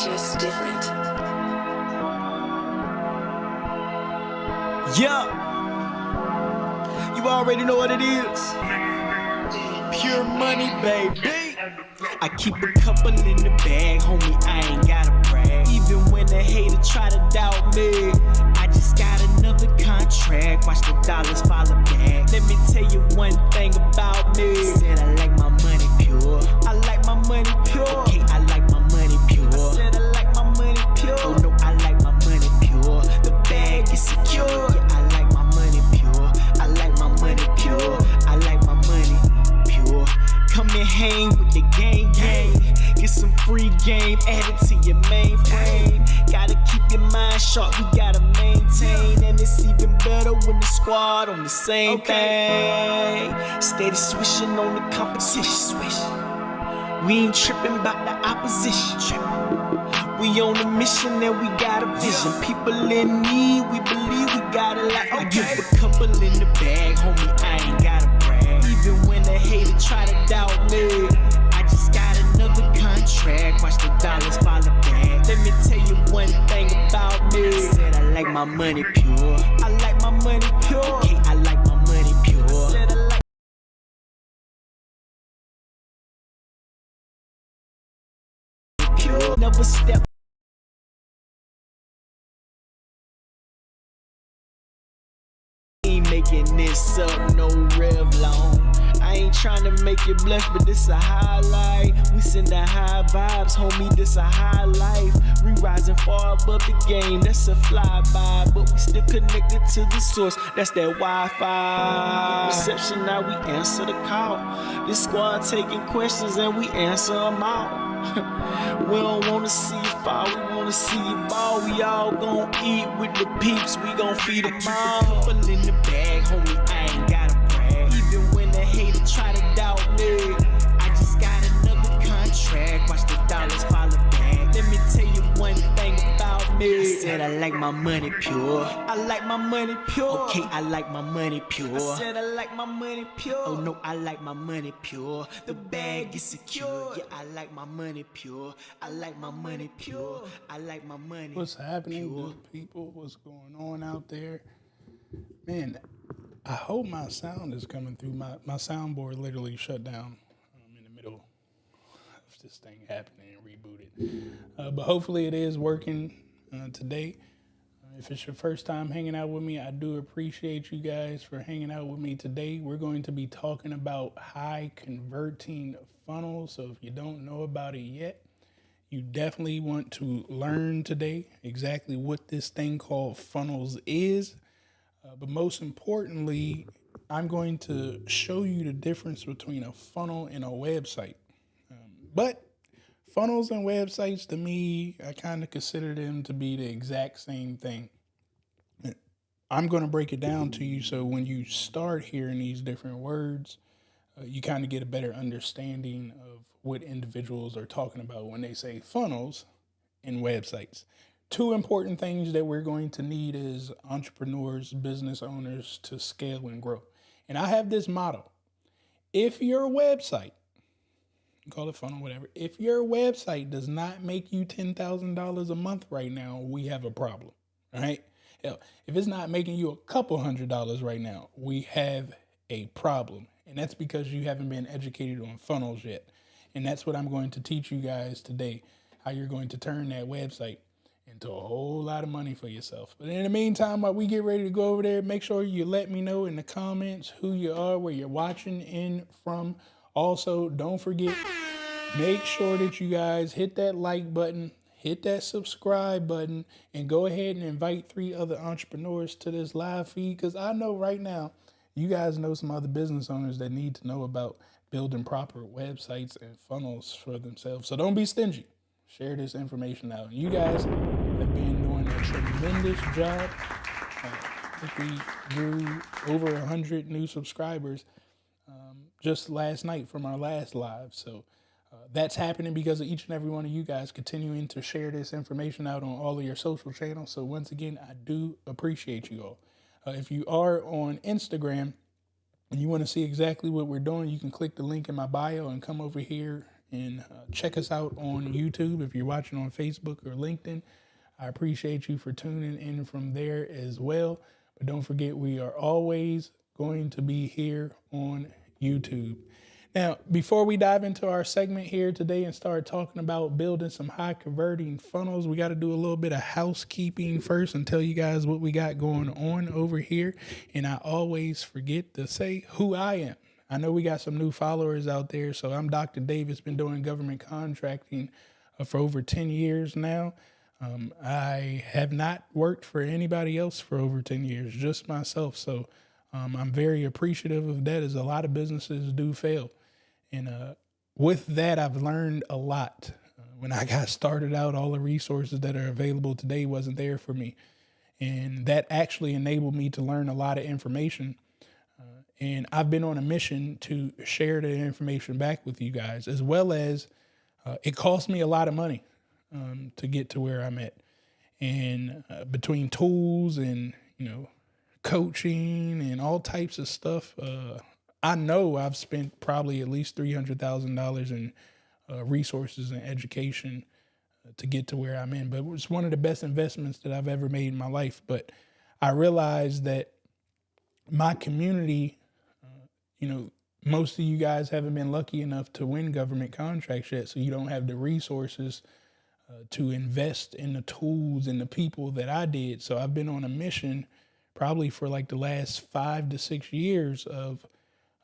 just different. Yeah, you already know what it is. Pure money, baby. I keep a couple in the bag, homie, I ain't gotta brag. Even when the hater try to doubt me, I just got another contract. Watch the dollars follow back. Let me tell you one thing about me. Said I like my money pure. I like my money pure. Okay, I like my money pure. I said I like my money pure. Oh no, I like my money pure. The bag is secure. Yeah, I like my money pure. I like my money pure. I like my money pure. Come and hang with the gang. Get some free game added to your mainframe. Gotta keep your mind sharp, we gotta maintain. And it's even better when the squad on the same thing. Steady swishing on the competition. We ain't tripping about the opposition. We on a mission and we got a vision. People in need, we believe we got it like I give a couple in the bag, homie, I ain't gotta brag. Even when the hater try to doubt me, I just got another contract. Watch the dollars follow back. Let me tell you one thing about me. Said I like my money pure. I like my money pure. Okay, I like my money pure. Said I like pure. Never step. Ain't making this up, no Revlon. I ain't trying to make you blush, but this a highlight. We send the high vibes, homie, this a high life. We rising far above the game, that's a flyby. But we still connected to the source, that's that Wi-Fi. Reception, now we answer the call. This squad taking questions and we answer them all. We don't wanna see you fall, we wanna see you ball. We all gon' eat with the peeps, we gon' feed them all. Couple in the bag, homie, I ain't gotta brag. Even when the hater try to doubt me, I just got another contract. Watch the dollars follow back. Let me tell you one thing about me. I said I like my money pure. I like my money pure. Okay, I like my money pure. I said I like my money pure. Oh no, I like my money pure. The bag is secure. Yeah, I like my money pure. I like my money pure. I like my money. What's happening, good people? What's going on out there? Man, I hope my sound is coming through. My soundboard literally shut down in the middle of this thing happening and rebooted. But hopefully it is working today. If it's your first time hanging out with me, I do appreciate you guys for hanging out with me today. We're going to be talking about high converting funnels. So if you don't know about it yet, you definitely want to learn today exactly what this thing called funnels is. But most importantly, I'm going to show you the difference between a funnel and a website. But funnels and websites, to me, I kind of consider them to be the exact same thing. I'm going to break it down to you so when you start hearing these different words, you kind of get a better understanding of what individuals are talking about when they say funnels and websites. Two important things that we're going to need as entrepreneurs, business owners to scale and grow. And I have this motto. If your website, call it funnel, whatever, if your website does not make you $10,000 a month right now, we have a problem, all right? Hell, if it's not making you a couple $100s right now, we have a problem. And that's because you haven't been educated on funnels yet. And that's what I'm going to teach you guys today, how you're going to turn that website into a whole lot of money for yourself. But in the meantime, while we get ready to go over there, make sure you let me know in the comments who you are, where you're watching in from. Also, don't forget, make sure that you guys hit that like button, hit that subscribe button, and go ahead and invite 3 other entrepreneurs to this live feed, because I know right now you guys know some other business owners that need to know about building proper websites and funnels for themselves. So don't be stingy. Share this information out. You guys have been doing a tremendous job. I think we grew over 100 new subscribers just last night from our last live. So that's happening because of each and every one of you guys continuing to share this information out on all of your social channels. So once again, I do appreciate you all. If you are on Instagram and you want to see exactly what we're doing, you can click the link in my bio and come over here and check us out on YouTube if you're watching on Facebook or LinkedIn. I appreciate you for tuning in from there as well. But don't forget, we are always going to be here on YouTube. Now, before we dive into our segment here today and start talking about building some high converting funnels, we got to do a little bit of housekeeping first and tell you guys what we got going on over here. And I always forget to say who I am. I know we got some new followers out there. So I'm Dr. Davis, been doing government contracting for over 10 years now. I have not worked for anybody else for over 10 years, just myself. So I'm very appreciative of that, as a lot of businesses do fail. And with that, I've learned a lot. When I got started out, all the resources that are available today wasn't there for me. And that actually enabled me to learn a lot of information. And I've been on a mission to share that information back with you guys, as well as it cost me a lot of money to get to where I'm at. And between tools and, coaching and all types of stuff, I know I've spent probably at least $300,000 in resources and education to get to where I'm in. But it was one of the best investments that I've ever made in my life. But I realized that my community, most of you guys haven't been lucky enough to win government contracts yet, so you don't have the resources to invest in the tools and the people that I did. So I've been on a mission probably for like the last 5 to 6 years of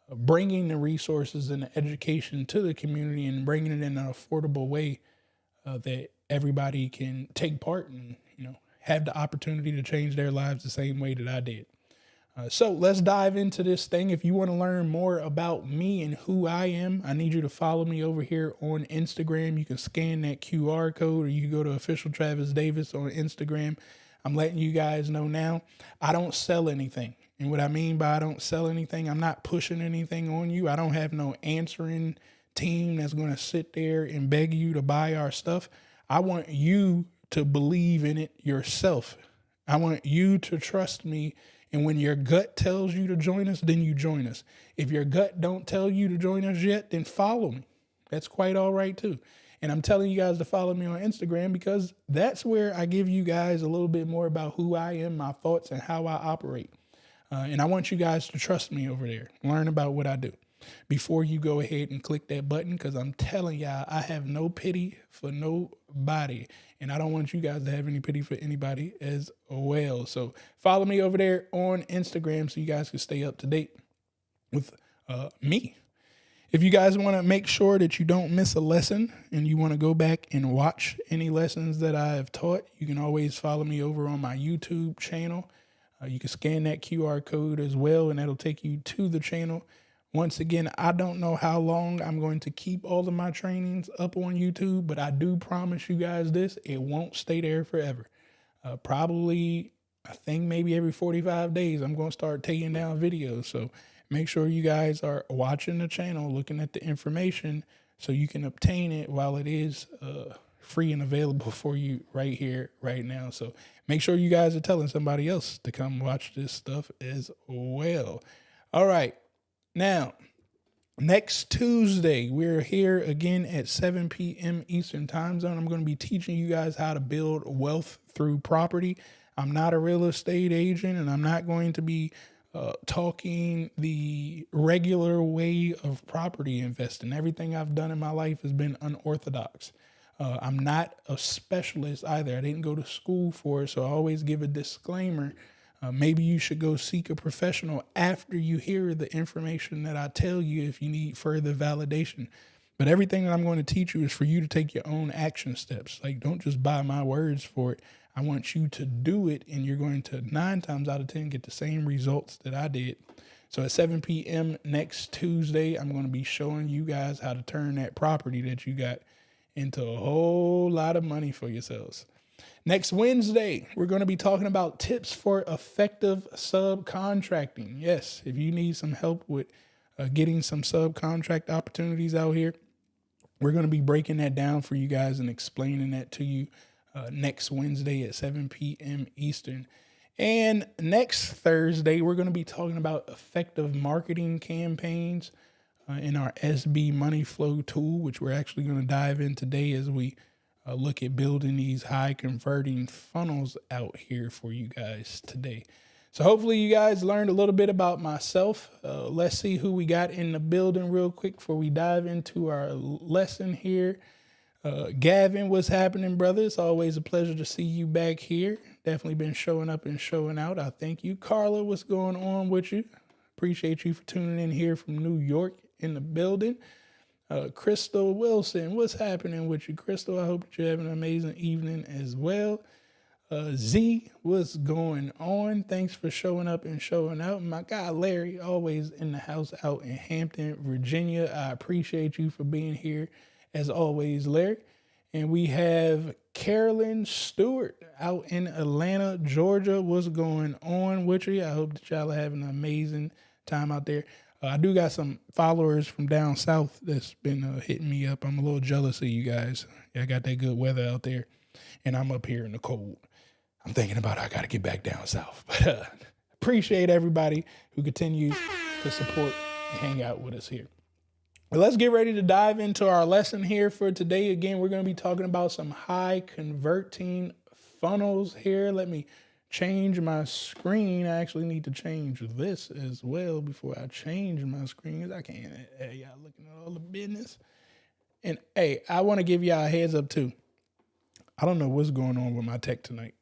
bringing the resources and the education to the community and bringing it in an affordable way that everybody can take part and, have the opportunity to change their lives the same way that I did. So let's dive into this thing. If you want to learn more about me and who I am, I need you to follow me over here on Instagram. You can scan that QR code, or you can go to Official Travis Davis on Instagram. I'm letting you guys know now, I don't sell anything. And what I mean by I don't sell anything, I'm not pushing anything on you. I don't have no answering team that's going to sit there and beg you to buy our stuff. I want you to believe in it yourself. I want you to trust me. And when your gut tells you to join us, then you join us. If your gut don't tell you to join us yet, then follow me. That's quite all right too. And I'm telling you guys to follow me on Instagram because that's where I give you guys a little bit more about who I am, my thoughts, and how I operate. And I want you guys to trust me over there. Learn about what I do before you go ahead and click that button, because I'm telling y'all, I have no pity for nobody. And I don't want you guys to have any pity for anybody as well. So follow me over there on Instagram so you guys can stay up to date with me. If you guys want to make sure that you don't miss a lesson and you want to go back and watch any lessons that I have taught, you can always follow me over on my YouTube channel. You can scan that QR code as well, and that'll take you to the channel. Once again, I don't know how long I'm going to keep all of my trainings up on YouTube, but I do promise you guys this, it won't stay there forever. Probably, I think maybe every 45 days, I'm going to start taking down videos. So make sure you guys are watching the channel, looking at the information so you can obtain it while it is free and available for you right here, right now. So make sure you guys are telling somebody else to come watch this stuff as well. All right. Now, next Tuesday, we're here again at 7 p.m. Eastern Time Zone. I'm going to be teaching you guys how to build wealth through property. I'm not a real estate agent, and I'm not going to be talking the regular way of property investing. Everything I've done in my life has been unorthodox. I'm not a specialist either. I didn't go to school for it, so I always give a disclaimer. Maybe you should go seek a professional after you hear the information that I tell you if you need further validation. But everything that I'm going to teach you is for you to take your own action steps. Like, don't just buy my words for it. I want you to do it, and you're going to 9 times out of 10 get the same results that I did. So at 7 p.m. next Tuesday, I'm going to be showing you guys how to turn that property that you got into a whole lot of money for yourselves. Next Wednesday, we're going to be talking about tips for effective subcontracting. Yes, if you need some help with getting some subcontract opportunities out here, we're going to be breaking that down for you guys and explaining that to you next Wednesday at 7 p.m. Eastern. And next Thursday, we're going to be talking about effective marketing campaigns in our SB Money Flow tool, which we're actually going to dive in today as we look at building these high converting funnels out here for you guys today. So hopefully you guys learned a little bit about myself. Let's see who we got in the building real quick before we dive into our lesson here. Gavin, what's happening, brother? It's always a pleasure to see you back here. Definitely been showing up and showing out. I thank you. Carla, what's going on with you? Appreciate you for tuning in here from New York in the building. Crystal Wilson, what's happening with you, Crystal? I hope that you're having an amazing evening as well. Z, what's going on? Thanks for showing up and showing out. My guy Larry, always in the house out in Hampton, Virginia. I appreciate you for being here as always, Larry. And we have Carolyn Stewart out in Atlanta, Georgia. What's going on with you? I hope that y'all are having an amazing time out there. I do got some followers from down south that's been hitting me up. I'm a little jealous of you guys. I got that good weather out there, and I'm up here in the cold. I'm thinking about I got to get back down south. But appreciate everybody who continues to support and hang out with us here. But let's get ready to dive into our lesson here for today. Again, we're going to be talking about some high converting funnels here. Let me change my screen. I actually need to change this as well before I change my screen. I can't. Hey, y'all looking at all the business. And hey, I want to give y'all a heads up too. I don't know what's going on with my tech tonight.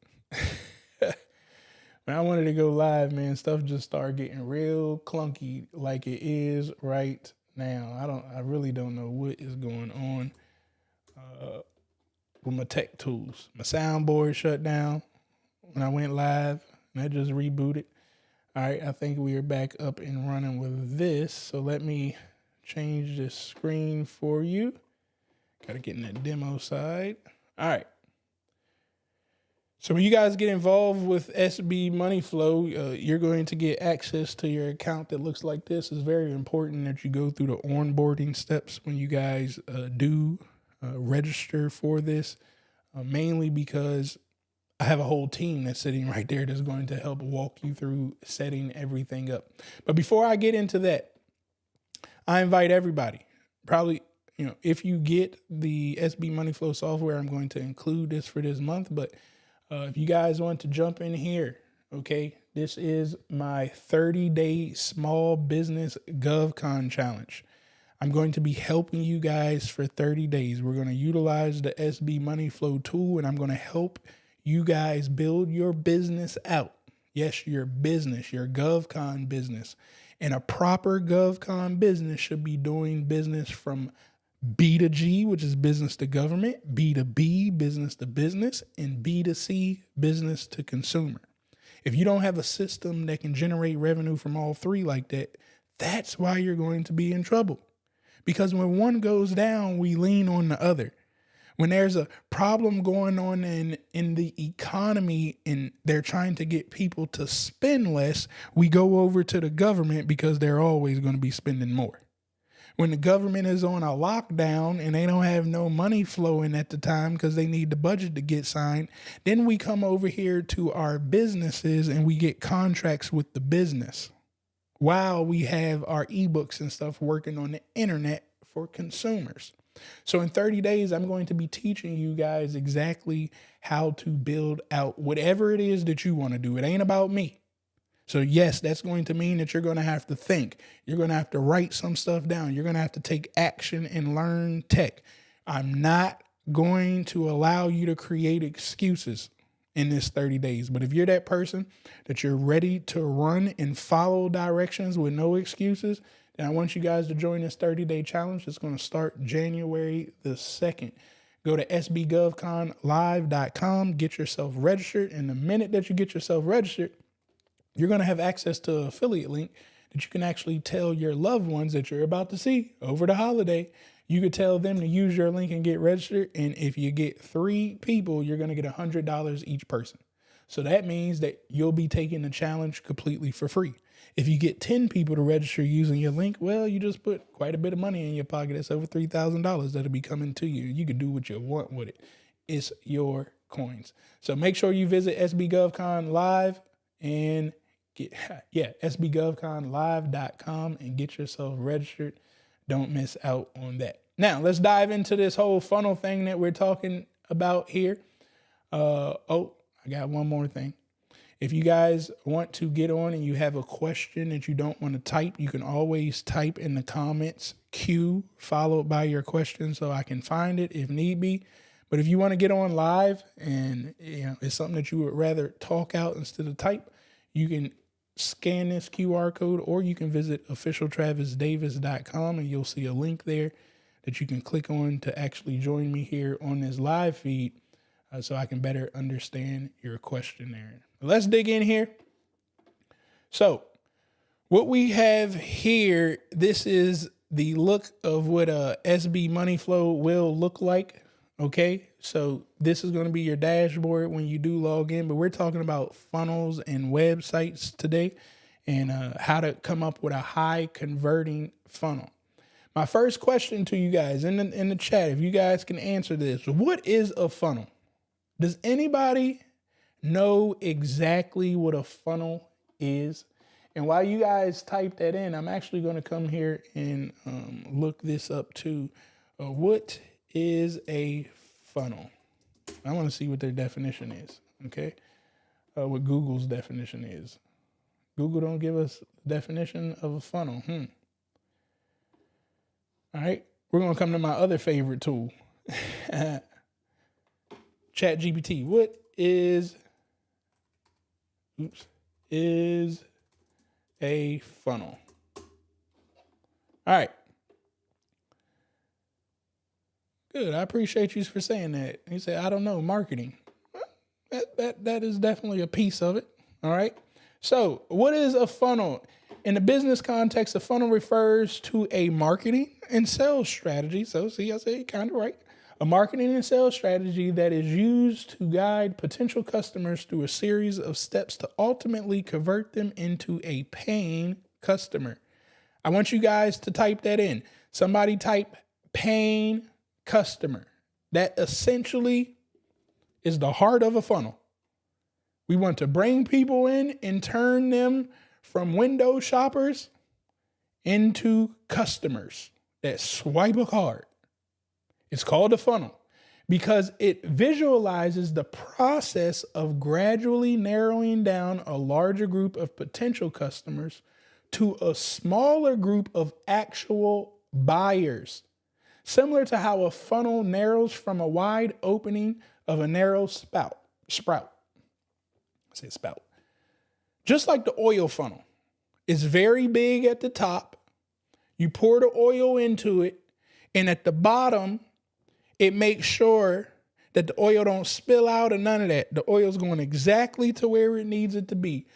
When I wanted to go live, man, stuff just started getting real clunky like it is right now. I really don't know what is going on with my tech tools. My soundboard shut down when I went live, and I just rebooted. All right, I think we are back up and running with this. So let me change this screen for you. Got to get in that demo side. All right. So when you guys get involved with SB Money Flow, you're going to get access to your account that looks like this. It's very important that you go through the onboarding steps when you guys do register for this, mainly because I have a whole team that's sitting right there that's going to help walk you through setting everything up. But before I get into that, I invite everybody, probably, if you get the SB Money Flow software, I'm going to include this for this month. But if you guys want to jump in here, okay, this is my 30-day small business GovCon challenge. I'm going to be helping you guys for 30 days. We're going to utilize the SB Money Flow tool, and I'm going to help you guys build your business out. Yes, your business, your GovCon business. And a proper GovCon business should be doing business from B to G, which is business to government, B to B, business to business, and B to C, business to consumer. If you don't have a system that can generate revenue from all three like that, that's why you're going to be in trouble. Because when one goes down, we lean on the other. When there's a problem going on in the economy and they're trying to get people to spend less, we go over to the government because they're always going to be spending more. When the government is on a lockdown and they don't have no money flowing at the time because they need the budget to get signed, then we come over here to our businesses and we get contracts with the business while we have our ebooks and stuff working on the internet for consumers. So in 30 days, I'm going to be teaching you guys exactly how to build out whatever it is that you want to do. It ain't about me. So yes, that's going to mean that you're going to have to think. You're going to have to write some stuff down. You're going to have to take action and learn tech. I'm not going to allow you to create excuses in this 30 days. But if you're that person that you're ready to run and follow directions with no excuses, then I want you guys to join this 30-day challenge. It's going to start January the 2nd. Go to sbgovconlive.com, get yourself registered. And the minute that you get yourself registered, you're going to have access to an affiliate link that you can actually tell your loved ones that you're about to see over the holiday. You could tell them to use your link and get registered. And if you get 3 people, you're going to get $100 each person. So that means that you'll be taking the challenge completely for free. If you get 10 people to register using your link, well, you just put quite a bit of money in your pocket. It's over $3,000 that'll be coming to you. You can do what you want with it. It's your coins. So make sure you visit SBGovCon Live and SBGovConlive.com and get yourself registered. Don't miss out on that. Now, let's dive into this whole funnel thing that we're talking about here. I got one more thing. If you guys want to get on and you have a question that you don't want to type, you can always type in the comments Q followed by your question so I can find it if need be. But if you want to get on live and it's something that you would rather talk out instead of type, you can scan this QR code, or you can visit officialtravisdavis.com and you'll see a link there that you can click on to actually join me here on this live feed so I can better understand your question there. Let's dig in here. So what we have here, this is the look of what a SB Money Flow will look like. Okay, so this is going to be your dashboard when you do log in, but we're talking about funnels and websites today and how to come up with a high converting funnel. My first question to you guys in the chat, if you guys can answer this, what is a funnel? Does anybody know exactly what a funnel is? And while you guys type that in, I'm actually going to come here and look this up too. What is a funnel? I want to see what their definition is. Okay. What Google's definition is. Google don't give us a definition of a funnel. All right. We're going to come to my other favorite tool. ChatGPT. What is a funnel? All right. Good. I appreciate you for saying that. He said, I don't know, marketing. That is definitely a piece of it. All right. So what is a funnel? In the business context, a funnel refers to a marketing and sales strategy. So see, I said kind of right. A marketing and sales strategy that is used to guide potential customers through a series of steps to ultimately convert them into a paying customer. I want you guys to type that in. Somebody type paying customer. That essentially is the heart of a funnel. We want to bring people in and turn them from window shoppers into customers that swipe a card. It's called a funnel because it visualizes the process of gradually narrowing down a larger group of potential customers to a smaller group of actual buyers. Similar to how a funnel narrows from a wide opening of a narrow sprout. I say spout. Just like the oil funnel. It's very big at the top. You pour the oil into it, and at the bottom, it makes sure that the oil don't spill out or none of that. The oil's going exactly to where it needs it to be.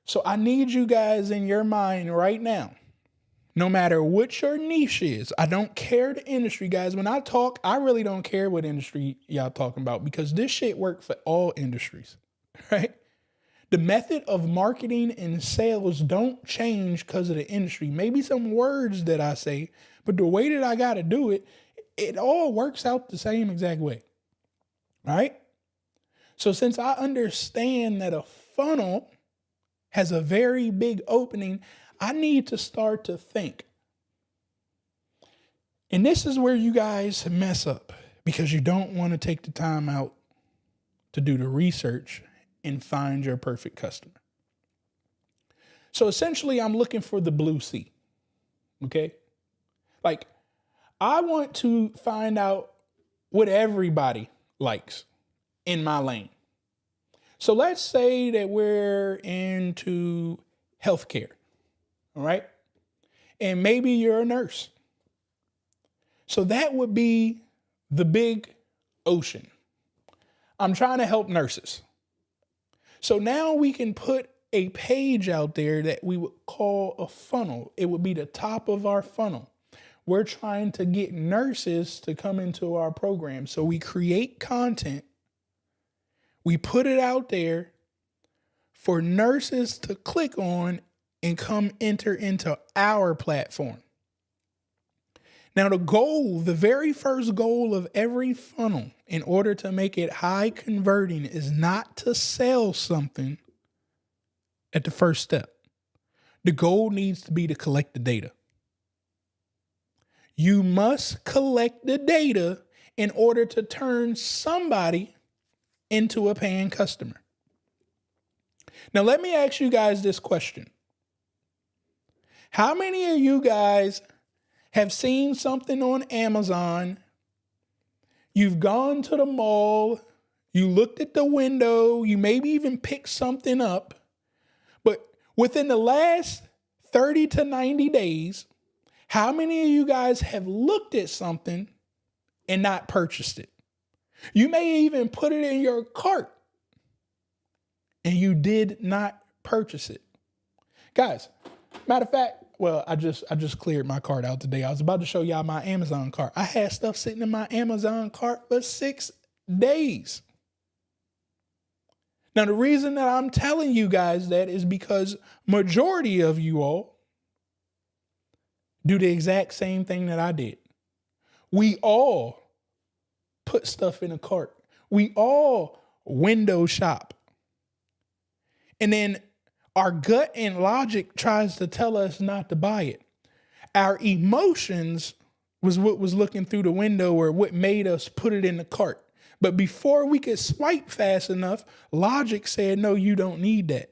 So I need you guys in your mind right now. No matter what your niche is, I don't care the industry, guys. When I talk, I really don't care what industry y'all talking about because this shit work for all industries, right? The method of marketing and sales don't change because of the industry. Maybe some words that I say, but the way that I got to do it, it all works out the same exact way, right? So since I understand that a funnel has a very big opening, I need to start to think. And this is where you guys mess up because you don't want to take the time out to do the research and find your perfect customer. So essentially, I'm looking for the blue sea. Okay? Like, I want to find out what everybody likes in my lane. So let's say that we're into healthcare. All right. And maybe you're a nurse. So that would be the big ocean. I'm trying to help nurses. So now we can put a page out there that we would call a funnel. It would be the top of our funnel. We're trying to get nurses to come into our program. So we create content. We put it out there for nurses to click on and come enter into our platform. Now, the very first goal of every funnel in order to make it high converting is not to sell something at the first step. The goal needs to be to collect the data. You must collect the data in order to turn somebody into a paying customer. Now, let me ask you guys this question. How many of you guys have seen something on Amazon? You've gone to the mall, you looked at the window, you maybe even picked something up, but within the last 30 to 90 days, how many of you guys have looked at something and not purchased it? You may even put it in your cart and you did not purchase it. Guys, matter of fact, well, I just cleared my cart out today. I was about to show y'all my Amazon cart. I had stuff sitting in my Amazon cart for 6 days. Now, the reason that I'm telling you guys that is because majority of you all do the exact same thing that I did. We all put stuff in a cart. We all window shop. And then our gut and logic tries to tell us not to buy it. Our emotions was what was looking through the window or what made us put it in the cart. But before we could swipe fast enough, logic said, no, you don't need that.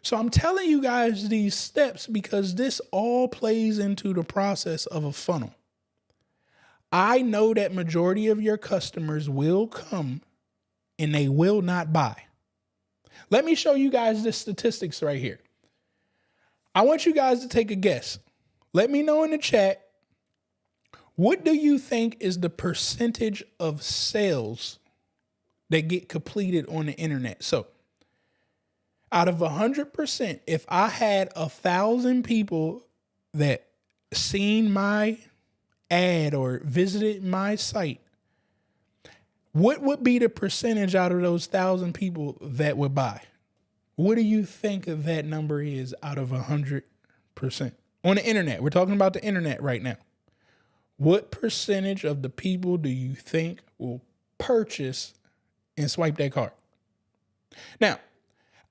So I'm telling you guys these steps because this all plays into the process of a funnel. I know that majority of your customers will come and they will not buy. Let me show you guys the statistics right here. I want you guys to take a guess. Let me know in the chat, what do you think is the percentage of sales that get completed on the internet? So out of 100%, if I had 1,000 people that seen my ad or visited my site, what would be the percentage out of those 1,000 people that would buy? What do you think that number is out of 100% on the internet? We're talking about the internet right now. What percentage of the people do you think will purchase and swipe that card? Now,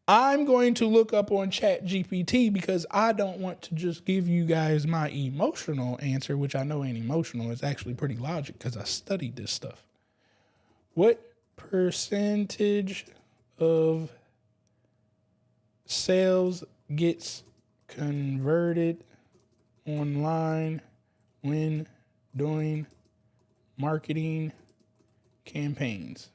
I'm going to look up on ChatGPT because I don't want to just give you guys my emotional answer, which I know ain't emotional. It's actually pretty logic because I studied this stuff. What percentage of sales gets converted online when doing marketing campaigns?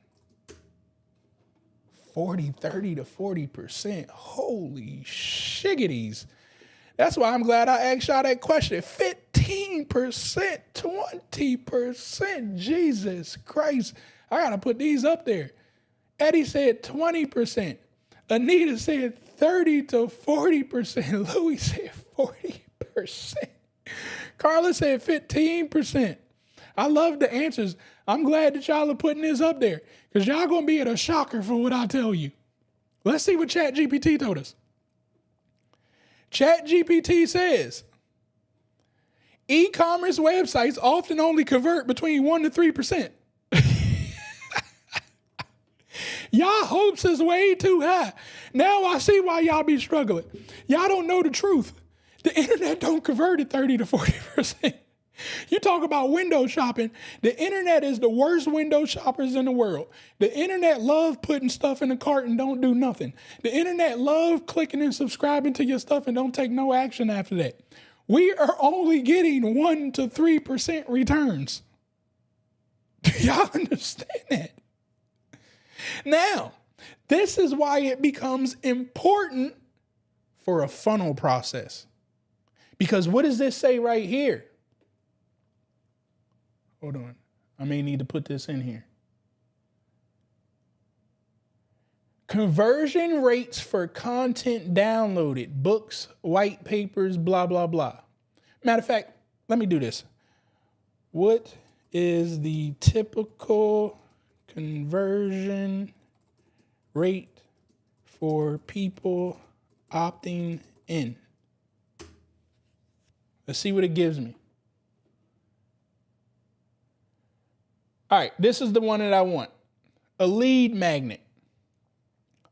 30 to 40%. Holy shiggities. That's why I'm glad I asked y'all that question. 15%, 20%. Jesus Christ. I got to put these up there. Eddie said 20%. Anita said 30 to 40%. Louis said 40%. Carla said 15%. I love the answers. I'm glad that y'all are putting this up there because y'all going to be at a shocker for what I tell you. Let's see what ChatGPT told us. ChatGPT says, e-commerce websites often only convert between 1% to 3%. Y'all hopes is way too high. Now I see why y'all be struggling. Y'all don't know the truth. The internet don't convert at 30 to 40%. You talk about window shopping. The internet is the worst window shoppers in the world. The internet love putting stuff in the cart and don't do nothing. The internet love clicking and subscribing to your stuff and don't take no action after that. We are only getting 1% to 3% returns. Do y'all understand that? Now, this is why it becomes important for a funnel process. Because what does this say right here? Hold on. I may need to put this in here. Conversion rates for content downloaded, books, white papers, blah, blah, blah. Matter of fact, let me do this. What is the typical conversion rate for people opting in? Let's see what it gives me. All right, this is the one that I want. A lead magnet.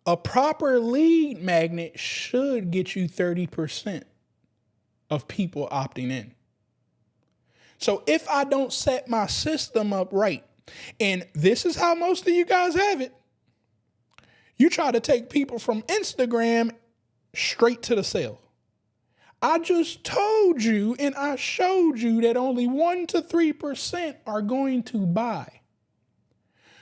A proper lead magnet should get you 30% of people opting in. So if I don't set my system up right, and this is how most of you guys have it, you try to take people from Instagram straight to the sale. I just told you and I showed you that only 1 to 3% are going to buy.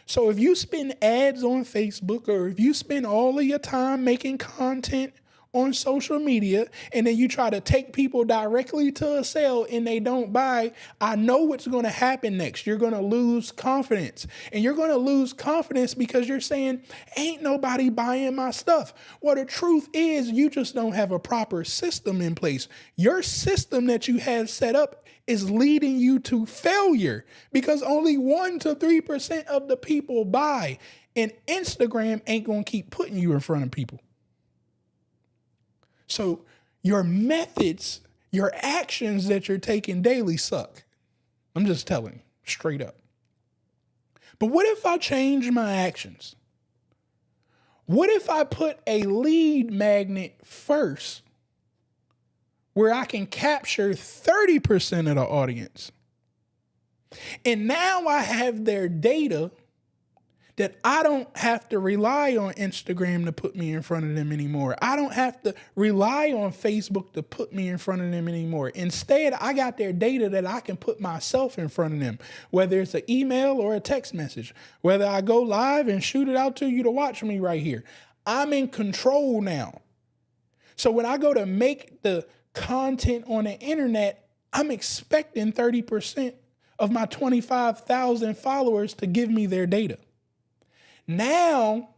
So if you spend ads on Facebook, or if you spend all of your time making content on social media, and then you try to take people directly to a sale and they don't buy, I know what's going to happen next. You're going to lose confidence. And you're going to lose confidence because you're saying, ain't nobody buying my stuff. Well, the truth is, you just don't have a proper system in place. Your system that you have set up is leading you to failure because only 1 to 3% of the people buy. And Instagram ain't going to keep putting you in front of people. So your methods, your actions that you're taking daily suck. I'm just telling you straight up. But what if I change my actions? What if I put a lead magnet first where I can capture 30% of the audience? And now I have their data that I don't have to rely on Instagram to put me in front of them anymore. I don't have to rely on Facebook to put me in front of them anymore. Instead, I got their data that I can put myself in front of them, whether it's an email or a text message, whether I go live and shoot it out to you to watch me right here. I'm in control now. So when I go to make the content on the internet, I'm expecting 30% of my 25,000 followers to give me their data. Now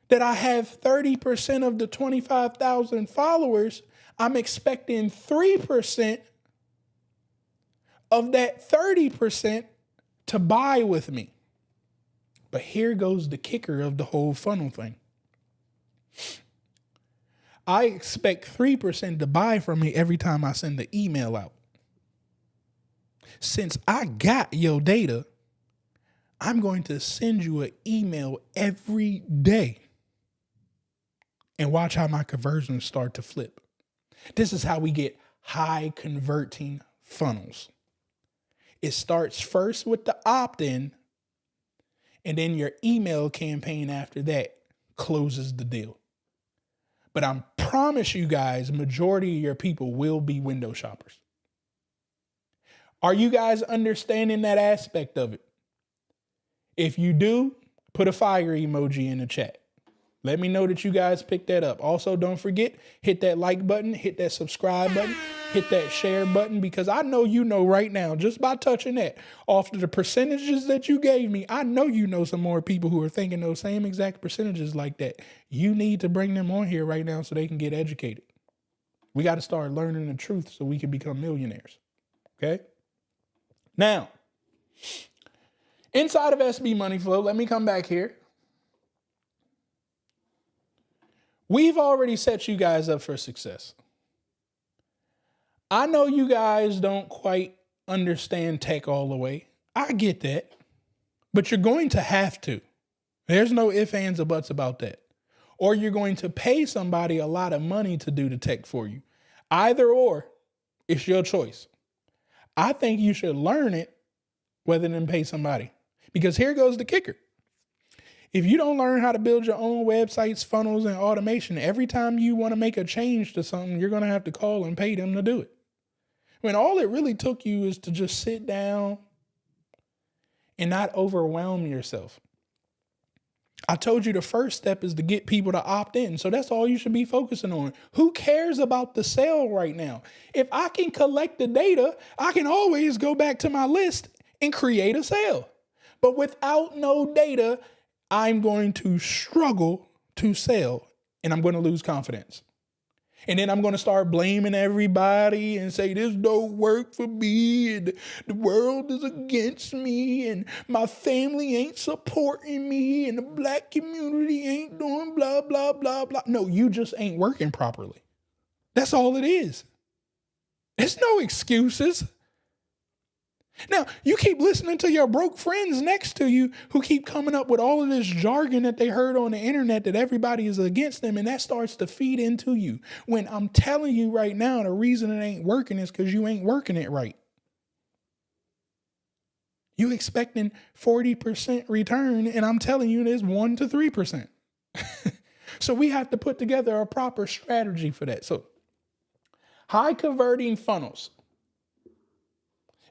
that I have 30% of the 25,000 followers, I'm expecting 3% of that 30% to buy with me. But here goes the kicker of the whole funnel thing. I expect 3% to buy from me every time I send the email out. Since I got your data, I'm going to send you an email every day and watch how my conversions start to flip. This is how we get high converting funnels. It starts first with the opt-in, and then your email campaign after that closes the deal. But I promise you guys, majority of your people will be window shoppers. Are you guys understanding that aspect of it? If you do, put a fire emoji in the chat. Let me know that you guys picked that up. Also, don't forget, hit that like button, hit that subscribe button, hit that share button, because I know you know right now, just by touching that, off the percentages that you gave me, I know you know some more people who are thinking those same exact percentages like that. You need to bring them on here right now so they can get educated. We got to start learning the truth so we can become millionaires. Okay? Now, inside of SB Money Flow, let me come back here. We've already set you guys up for success. I know you guys don't quite understand tech all the way. I get that. But you're going to have to. There's no ifs, ands, or buts about that. Or you're going to pay somebody a lot of money to do the tech for you. Either or, it's your choice. I think you should learn it rather than pay somebody. Because here goes the kicker. If you don't learn how to build your own websites, funnels, and automation, every time you want to make a change to something, you're going to have to call and pay them to do it. When all it really took you is to just sit down and not overwhelm yourself. I told you the first step is to get people to opt in. So that's all you should be focusing on. Who cares about the sale right now? If I can collect the data, I can always go back to my list and create a sale. But without no data, I'm going to struggle to sell and I'm going to lose confidence. And then I'm going to start blaming everybody and say, this don't work for me and the world is against me and my family ain't supporting me and the black community ain't doing blah, blah, blah, blah. No, you just ain't working properly. That's all it is. There's no excuses. Now, you keep listening to your broke friends next to you who keep coming up with all of this jargon that they heard on the internet that everybody is against them, and that starts to feed into you. When I'm telling you right now, the reason it ain't working is because you ain't working it right. You expecting 40% return, and I'm telling you there's 1 to 3%. So we have to put together a proper strategy for that. So high converting funnels.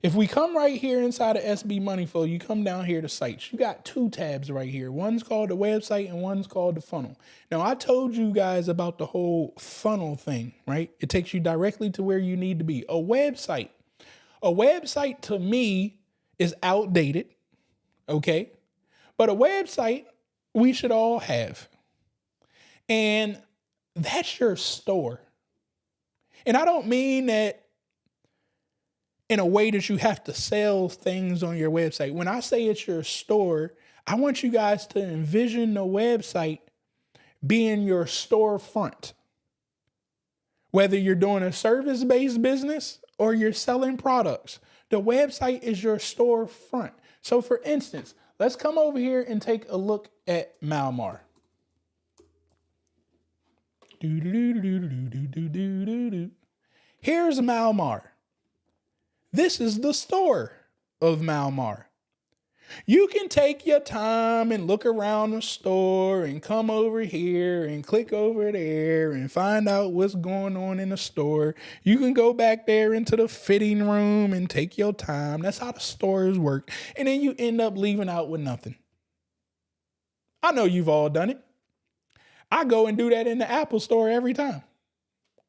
If we come right here inside of SB Money Flow, you come down here to sites. You got 2 tabs right here. One's called the website and one's called the funnel. Now, I told you guys about the whole funnel thing, right? It takes you directly to where you need to be. A website to me is outdated, okay? But a website we should all have. And that's your store. And I don't mean that in a way that you have to sell things on your website. When I say it's your store, I want you guys to envision the website being your storefront. Whether you're doing a service-based business or you're selling products, the website is your storefront. So for instance, let's come over here and take a look at Malmar. Here's Malmar. This is the store of Malmar. You can take your time and look around the store and come over here and click over there and find out what's going on in the store. You can go back there into the fitting room and take your time. That's how the stores work. And then you end up leaving out with nothing. I know you've all done it. I go and do that in the Apple store every time.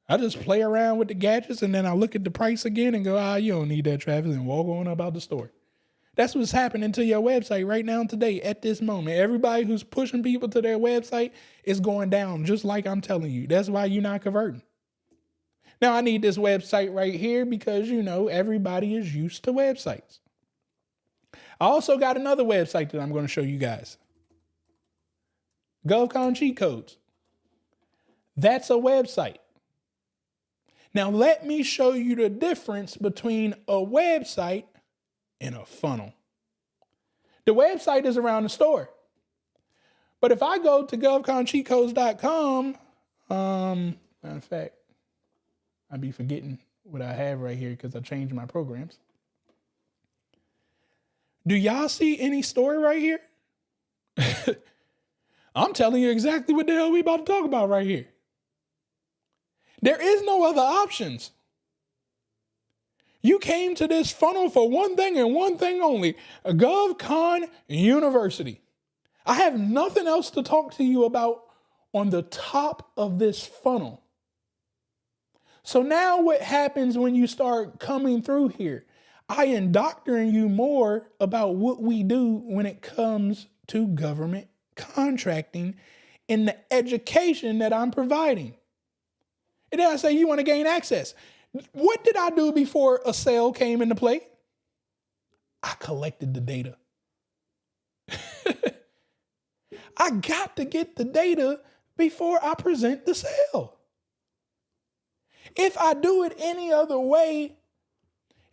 I just play around with the gadgets and then I look at the price again and go, you don't need that, Travis, and walk on about the store. That's what's happening to your website right now today at this moment. Everybody who's pushing people to their website is going down, just like I'm telling you. That's why you're not converting. Now, I need this website right here because, everybody is used to websites. I also got another website that I'm going to show you guys. GovCon cheat codes. That's a website. Now, let me show you the difference between a website and a funnel. The website is around the store. But if I go to govconcheatcodes.com, matter of fact, I'd be forgetting what I have right here because I changed my programs. Do y'all see any store right here? I'm telling you exactly what the hell we about to talk about right here. There is no other options. You came to this funnel for one thing and one thing only, a GovCon University. I have nothing else to talk to you about on the top of this funnel. So now what happens when you start coming through here? I indoctrinate you more about what we do when it comes to government contracting in the education that I'm providing. And then I say, you want to gain access. What did I do before a sale came into play? I collected the data. I got to get the data before I present the sale. If I do it any other way,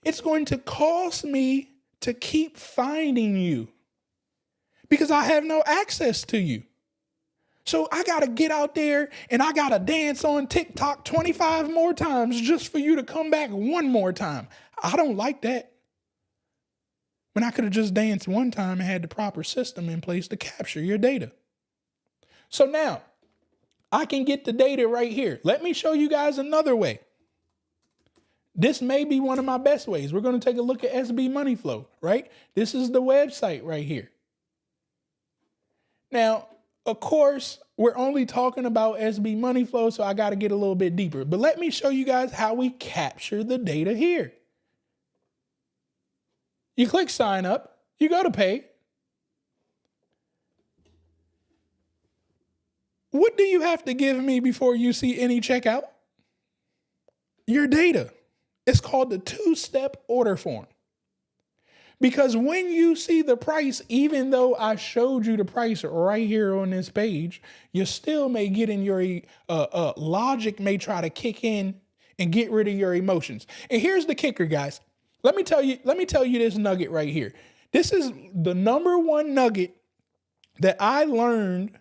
it's going to cost me to keep finding you because I have no access to you. So I got to get out there and I got to dance on TikTok 25 more times just for you to come back one more time. I don't like that. When I could have just danced one time and had the proper system in place to capture your data. So now I can get the data right here. Let me show you guys another way. This may be one of my best ways. We're going to take a look at SB Money Flow, right? This is the website right here. Now, of course, we're only talking about SB Money Flow, so I got to get a little bit deeper. But let me show you guys how we capture the data here. You click sign up, you go to pay. What do you have to give me before you see any checkout? Your data. It's called the two-step order form. Because when you see the price, even though I showed you the price right here on this page, you still may get in your logic may try to kick in and get rid of your emotions. And here's the kicker, guys. Let me tell you this nugget right here. This is the number one nugget that I learned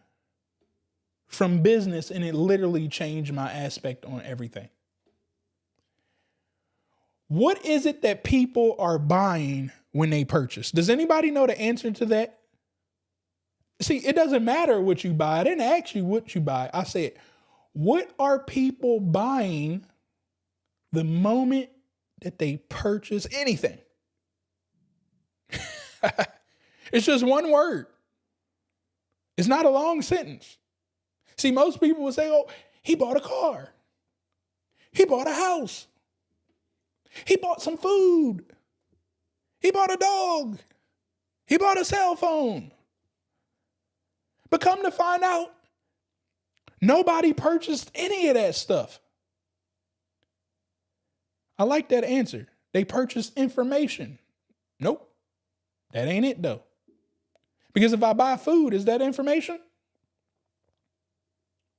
from business, and it literally changed my aspect on everything. What is it that people are buying when they purchase? Does anybody know the answer to that? See, it doesn't matter what you buy. I didn't ask you what you buy. I said, what are people buying the moment that they purchase anything? It's just one word. It's not a long sentence. See, most people will say, oh, he bought a car. He bought a house. He bought some food. He bought a dog. He bought a cell phone. But come to find out, nobody purchased any of that stuff. I like that answer. They purchased information. Nope. That ain't it though. Because if I buy food, is that information?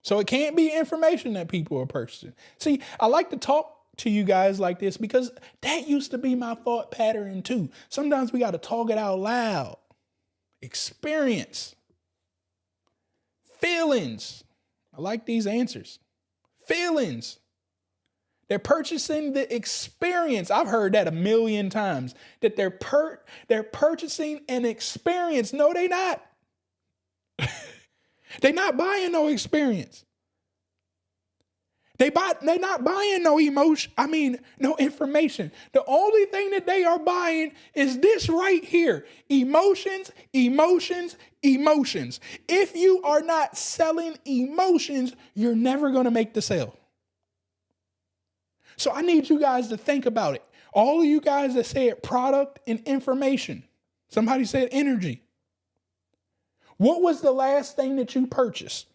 So it can't be information that people are purchasing. See, I like to talk to you guys like this because that used to be my thought pattern too. Sometimes we got to talk it out loud. Experience. Feelings. I like these answers. Feelings. They're purchasing the experience. I've heard that a million times, that they're purchasing an experience. No, they not. They're not buying no experience. They're not buying no emotion. No information. The only thing that they are buying is this right here. Emotions, emotions, emotions. If you are not selling emotions, you're never going to make the sale. So I need you guys to think about it. All of you guys that said product and information. Somebody said energy. What was the last thing that you purchased?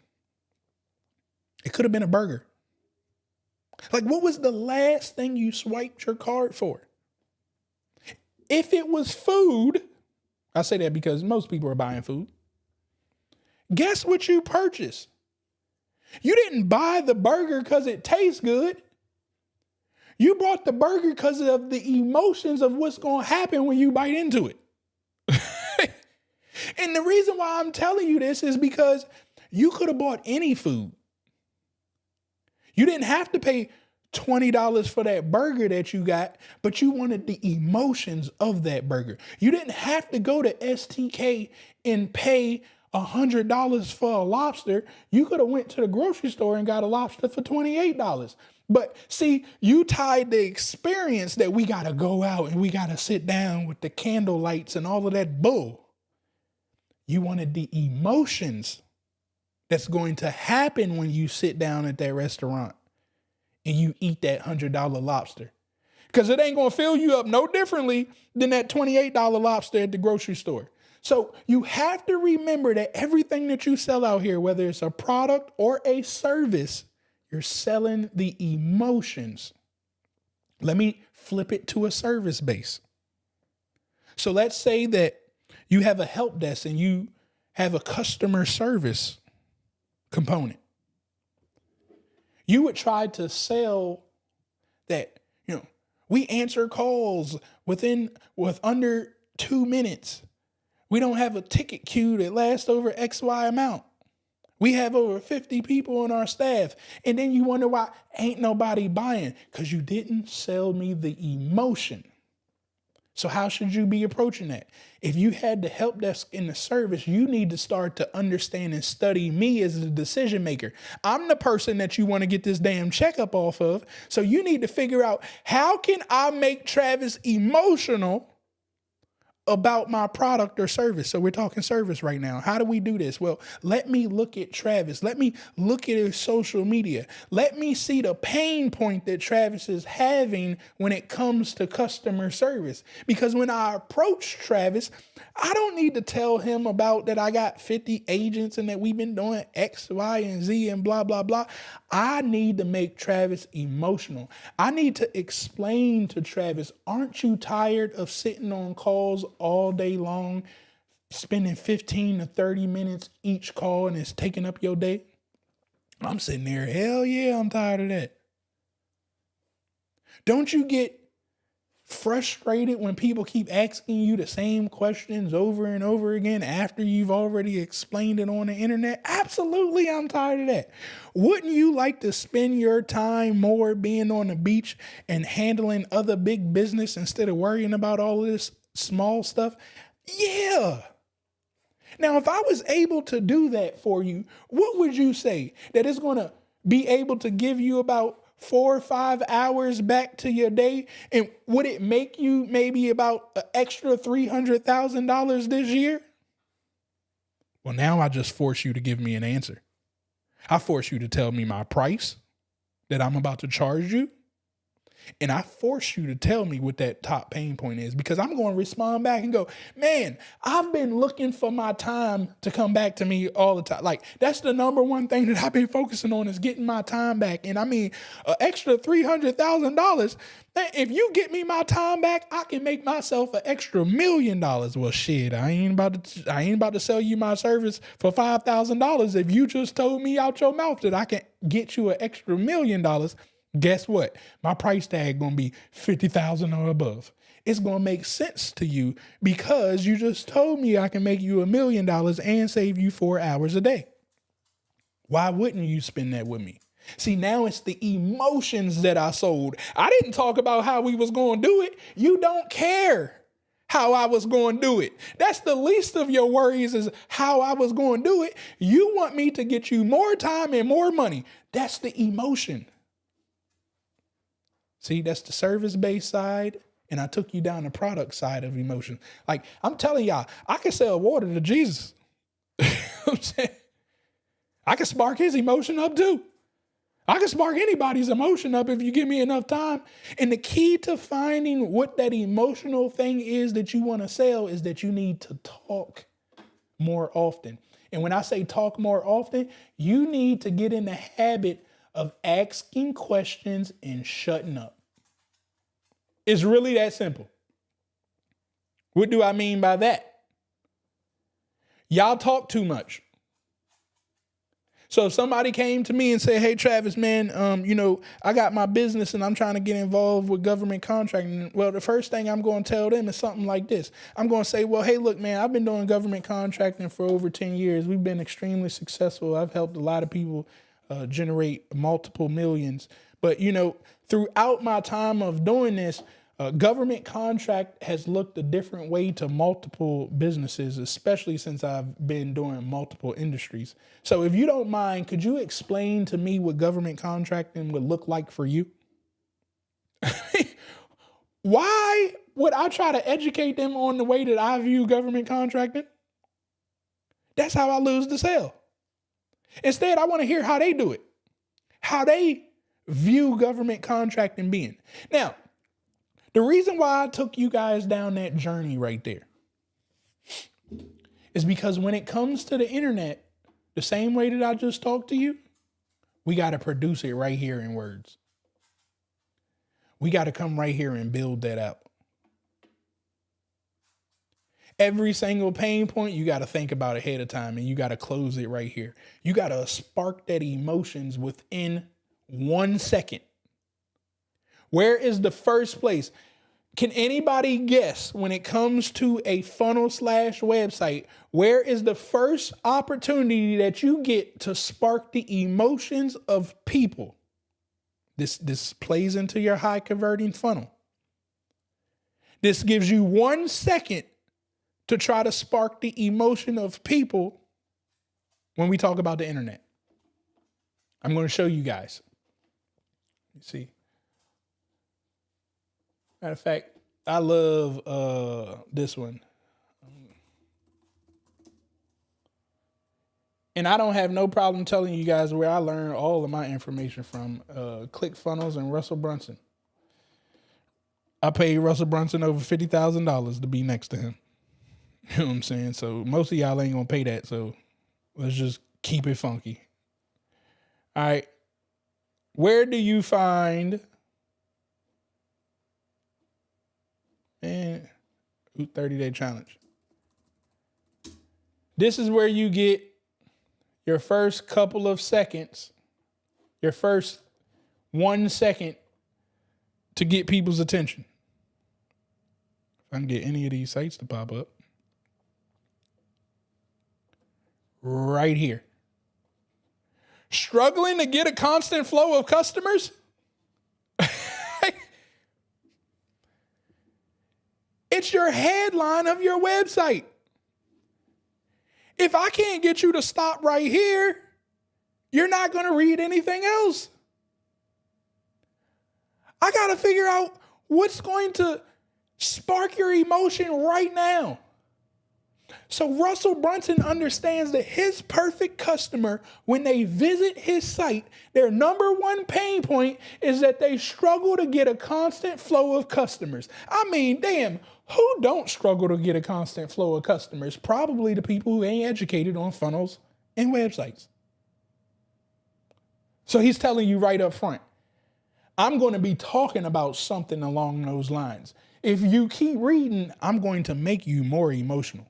It could have been a burger. Like, what was the last thing you swiped your card for? If it was food, I say that because most people are buying food. Guess what you purchased? You didn't buy the burger because it tastes good. You bought the burger because of the emotions of what's going to happen when you bite into it. And the reason why I'm telling you this is because you could have bought any food. You didn't have to pay $20 for that burger that you got, but you wanted the emotions of that burger. You didn't have to go to STK and pay $100 for a lobster. You could have went to the grocery store and got a lobster for $28. But see, you tied the experience that we got to go out and we got to sit down with the candle lights and all of that bull. You wanted the emotions that's going to happen when you sit down at that restaurant and you eat that $100 lobster. Because it ain't going to fill you up no differently than that $28 lobster at the grocery store. So you have to remember that everything that you sell out here, whether it's a product or a service, you're selling the emotions. Let me flip it to a service base. So let's say that you have a help desk and you have a customer service component. You would try to sell that, we answer calls with under 2 minutes. We don't have a ticket queue that lasts over XY amount. We have over 50 people on our staff. And then you wonder why ain't nobody buying, because you didn't sell me the emotion. So how should you be approaching that? If you had the help desk in the service, you need to start to understand and study me as the decision maker. I'm the person that you want to get this damn checkup off of. So you need to figure out, how can I make Travis emotional about my product or service? So we're talking service right now. How do we do this? Well, let me look at Travis. Let me look at his social media. Let me see the pain point that Travis is having when it comes to customer service. Because when I approach Travis, I don't need to tell him about that I got 50 agents and that we've been doing X, Y, and Z and blah, blah, blah. I need to make Travis emotional. I need to explain to Travis, aren't you tired of sitting on calls all day long, spending 15 to 30 minutes each call, and it's taking up your day? I'm sitting there, hell yeah, I'm tired of that. Don't you get frustrated when people keep asking you the same questions over and over again after you've already explained it on the internet? Absolutely, I'm tired of that. Wouldn't you like to spend your time more being on the beach and handling other big business instead of worrying about all of this small stuff. Yeah. Now, if I was able to do that for you, what would you say? That it's going to be able to give you about 4 or 5 hours back to your day? And would it make you maybe about an extra $300,000 this year? Well, now I just force you to give me an answer. I force you to tell me my price that I'm about to charge you. And I force you to tell me what that top pain point is, because I'm going to respond back and go, man, I've been looking for my time to come back to me all the time. Like, that's the number one thing that I've been focusing on, is getting my time back. And I mean, an extra $300,000. If you get me my time back, I can make myself an extra $1 million. Well, shit, I ain't about to sell you my service for $5,000 if you just told me out your mouth that I can get you an extra $1 million. Guess what? My price tag gonna be $50,000 or above. It's gonna make sense to you because you just told me I can make you $1 million and save you 4 hours a day. Why wouldn't you spend that with me? See, now it's the emotions that I sold. I didn't talk about how we was gonna do it. You don't care how I was going to do it. That's the least of your worries, is how I was going to do it. You want me to get you more time and more money. That's the emotion. See, that's the service-based side, and I took you down the product side of emotion. Like, I'm telling y'all, I can sell water to Jesus. You know what I'm saying? I can spark his emotion up too. I can spark anybody's emotion up if you give me enough time. And the key to finding what that emotional thing is that you want to sell is that you need to talk more often. And when I say talk more often, you need to get in the habit of asking questions and shutting up. It's really that simple. What do I mean by that? Y'all talk too much. So if somebody came to me and said, hey, Travis, man, I got my business and I'm trying to get involved with government contracting. Well, the first thing I'm going to tell them is something like this. I'm going to say, well, hey, look, man, I've been doing government contracting for over 10 years. We've been extremely successful. I've helped a lot of people generate multiple millions. But, throughout my time of doing this, government contract has looked a different way to multiple businesses, especially since I've been doing multiple industries. So if you don't mind, could you explain to me what government contracting would look like for you? Why would I try to educate them on the way that I view government contracting? That's how I lose the sale. Instead, I want to hear how they do it, how they view government contracting being. Now, the reason why I took you guys down that journey right there is because when it comes to the internet, the same way that I just talked to you, we got to produce it right here in words. We got to come right here and build that out. Every single pain point, you got to think about ahead of time, and you got to close it right here. You got to spark that emotions within 1 second. Where is the first place? Can anybody guess, when it comes to a funnel/website, where is the first opportunity that you get to spark the emotions of people? This plays into your high converting funnel. This gives you 1 second to try to spark the emotion of people when we talk about the internet. I'm going to show you guys. Let's see. Matter of fact, I love this one. And I don't have no problem telling you guys where I learned all of my information from. ClickFunnels and Russell Brunson. I paid Russell Brunson over $50,000 to be next to him. You know what I'm saying? So most of y'all ain't going to pay that. So let's just keep it funky. All right. Where do you find... Man, 30-day challenge. This is where you get your first couple of seconds, your first 1 second to get people's attention. If I can get any of these sites to pop up. Right here. Struggling to get a constant flow of customers? It's your headline of your website. If I can't get you to stop right here, you're not going to read anything else. I got to figure out what's going to spark your emotion right now. So Russell Brunson understands that his perfect customer, when they visit his site, their number one pain point is that they struggle to get a constant flow of customers. I mean, damn, who don't struggle to get a constant flow of customers? Probably the people who ain't educated on funnels and websites. So he's telling you right up front, I'm going to be talking about something along those lines. If you keep reading, I'm going to make you more emotional.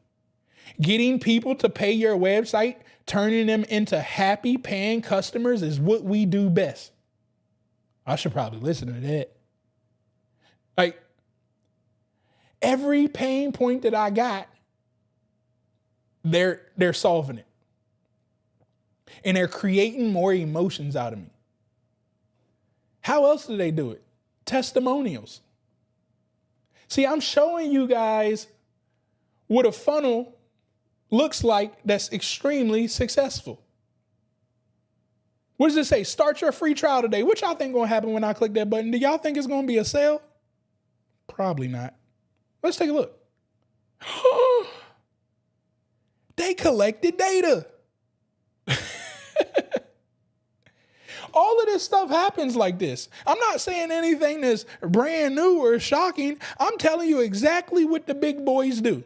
Getting people to pay your website, turning them into happy paying customers is what we do best. I should probably listen to that. Like, every pain point that I got, they're solving it. And they're creating more emotions out of me. How else do they do it? Testimonials. See, I'm showing you guys what a funnel looks like that's extremely successful. What does it say? Start your free trial today. What y'all think gonna happen when I click that button? Do y'all think it's gonna be a sale? Probably not. Let's take a look. They collected data. All of this stuff happens like this. I'm not saying anything that's brand new or shocking. I'm telling you exactly what the big boys do.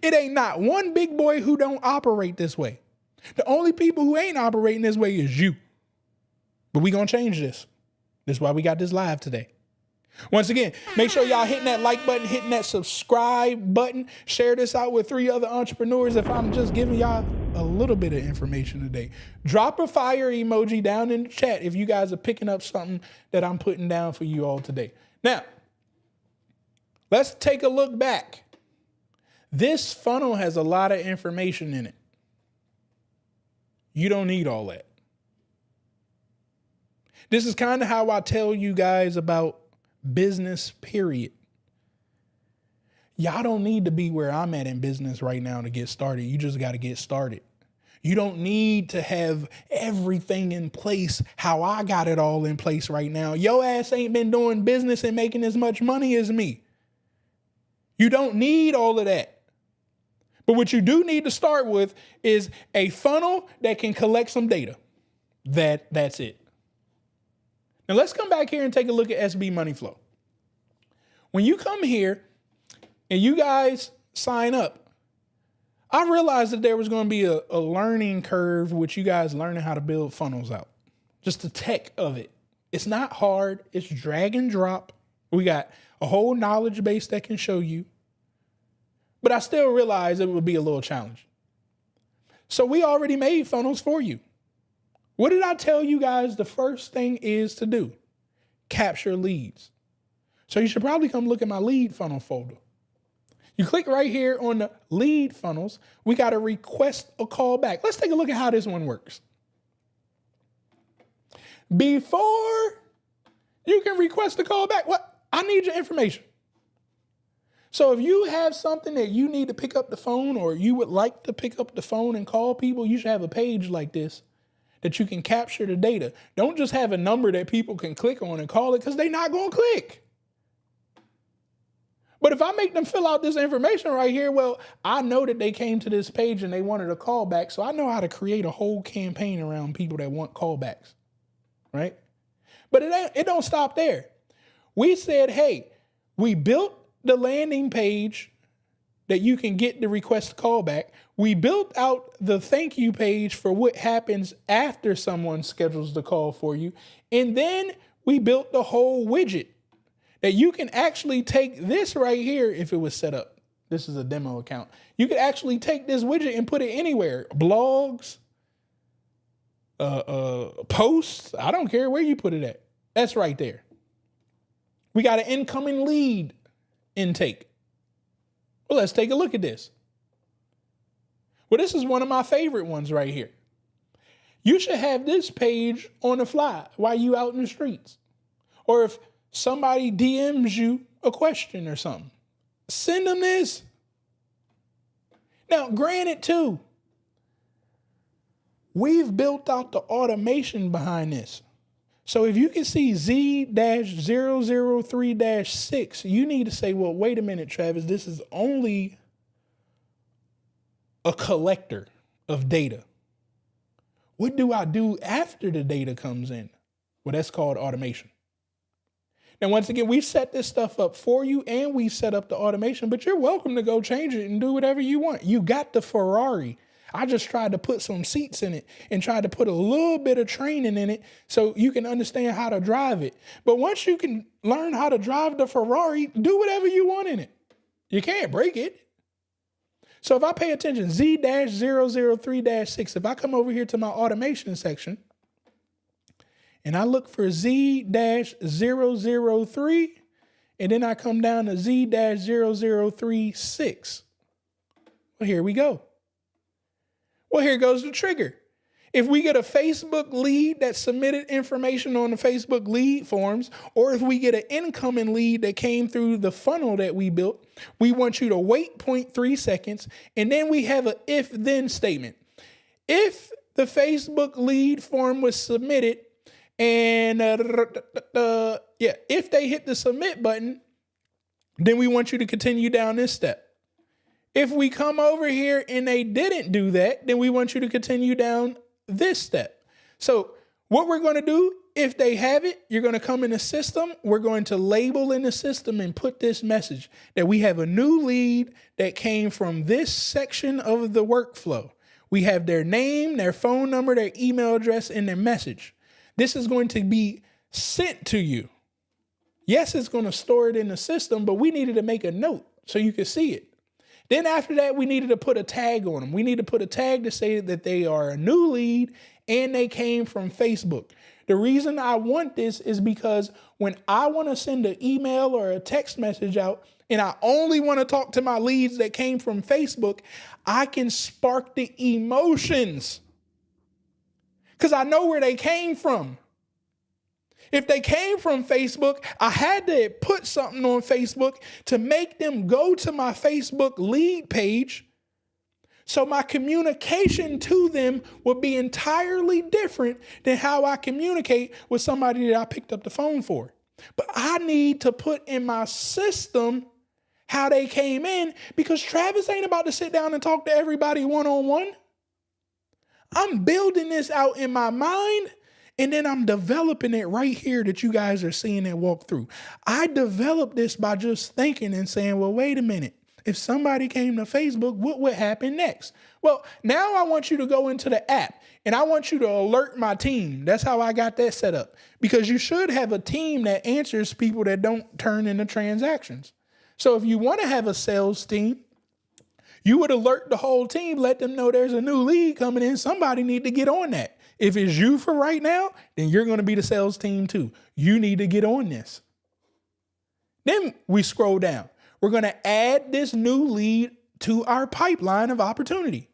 It ain't not one big boy who don't operate this way. The only people who ain't operating this way is you. But we gonna change this. That's why we got this live today. Once again, make sure y'all hitting that like button, hitting that subscribe button. Share this out with 3 other entrepreneurs if I'm just giving y'all a little bit of information today. Drop a fire emoji down in the chat if you guys are picking up something that I'm putting down for you all today. Now, let's take a look back. This funnel has a lot of information in it. You don't need all that. This is kind of how I tell you guys about business, period. Y'all don't need to be where I'm at in business right now to get started. You just got to get started. You don't need to have everything in place how I got it all in place right now. Your ass ain't been doing business and making as much money as me. You don't need all of that. But what you do need to start with is a funnel that can collect some data. That's it. Now let's come back here and take a look at SB Money Flow. When you come here and you guys sign up, I realized that there was going to be a learning curve with you guys learning how to build funnels out. Just the tech of it. It's not hard. It's drag and drop. We got a whole knowledge base that can show you. But I still realized it would be a little challenge. So we already made funnels for you. What did I tell you guys the first thing is to do? Capture leads. So you should probably come look at my lead funnel folder. You click right here on the lead funnels. We got to request a call back. Let's take a look at how this one works. Before you can request a call back, I need your information. So if you have something that you need to pick up the phone or you would like to pick up the phone and call people, you should have a page like this that you can capture the data. Don't just have a number that people can click on and call it because they're not going to click. But if I make them fill out this information right here, well, I know that they came to this page and they wanted a callback. So I know how to create a whole campaign around people that want callbacks, right? But it don't stop there. We said, hey, we built the landing page that you can get the request callback. We built out the thank you page for what happens after someone schedules the call for you. And then we built the whole widget that you can actually take this right here if it was set up. This is a demo account. You could actually take this widget and put it anywhere. Blogs, posts, I don't care where you put it at. That's right there. We got an incoming lead intake. Well, let's take a look at this. Well, this is one of my favorite ones right here. You should have this page on the fly while you out in the streets. Or if somebody DMs you a question or something, Send them this. Now, granted, too, we've built out the automation behind this. So if you can see Z-003-6, you need to say, well, wait a minute, Travis, this is only a collector of data. What do I do after the data comes in? Well, that's called automation. Now, once again, we've set this stuff up for you and we've set up the automation, but you're welcome to go change it and do whatever you want. You got the Ferrari. I just tried to put some seats in it and tried to put a little bit of training in it so you can understand how to drive it. But once you can learn how to drive the Ferrari, do whatever you want in it. You can't break it. So if I pay attention, Z-003-6, if I come over here to my automation section and I look for Z-003, and then I come down to Z-003-6. Well, here we go. Well, here goes the trigger. If we get a Facebook lead that submitted information on the Facebook lead forms, or if we get an incoming lead that came through the funnel that we built, we want you to wait 0.3 seconds, and then we have an if-then statement. If the Facebook lead form was submitted, and if they hit the submit button, then we want you to continue down this step. If we come over here and they didn't do that, then we want you to continue down this step. So what we're going to do, if they have it, you're going to come in the system. We're going to label in the system and put this message that we have a new lead that came from this section of the workflow. We have their name, their phone number, their email address, and their message. This is going to be sent to you. Yes, it's going to store it in the system, but we needed to make a note so you could see it. Then after that, we needed to put a tag on them. We need to put a tag to say that they are a new lead and they came from Facebook. The reason I want this is because when I want to send an email or a text message out and I only want to talk to my leads that came from Facebook, I can spark the emotions because I know where they came from. If they came from Facebook, I had to put something on Facebook to make them go to my Facebook lead page so my communication to them would be entirely different than how I communicate with somebody that I picked up the phone for. But I need to put in my system how they came in because Travis ain't about to sit down and talk to everybody one-on-one. I'm building this out in my mind. And then I'm developing it right here that you guys are seeing it walk through. I developed this by just thinking and saying, well, wait a minute. If somebody came to Facebook, what would happen next? Well, now I want you to go into the app and I want you to alert my team. That's how I got that set up because you should have a team that answers people that don't turn into transactions. So if you want to have a sales team, you would alert the whole team, let them know there's a new lead coming in. Somebody need to get on that. If it's you for right now, then you're going to be the sales team too. You need to get on this. Then we scroll down. We're going to add this new lead to our pipeline of opportunity.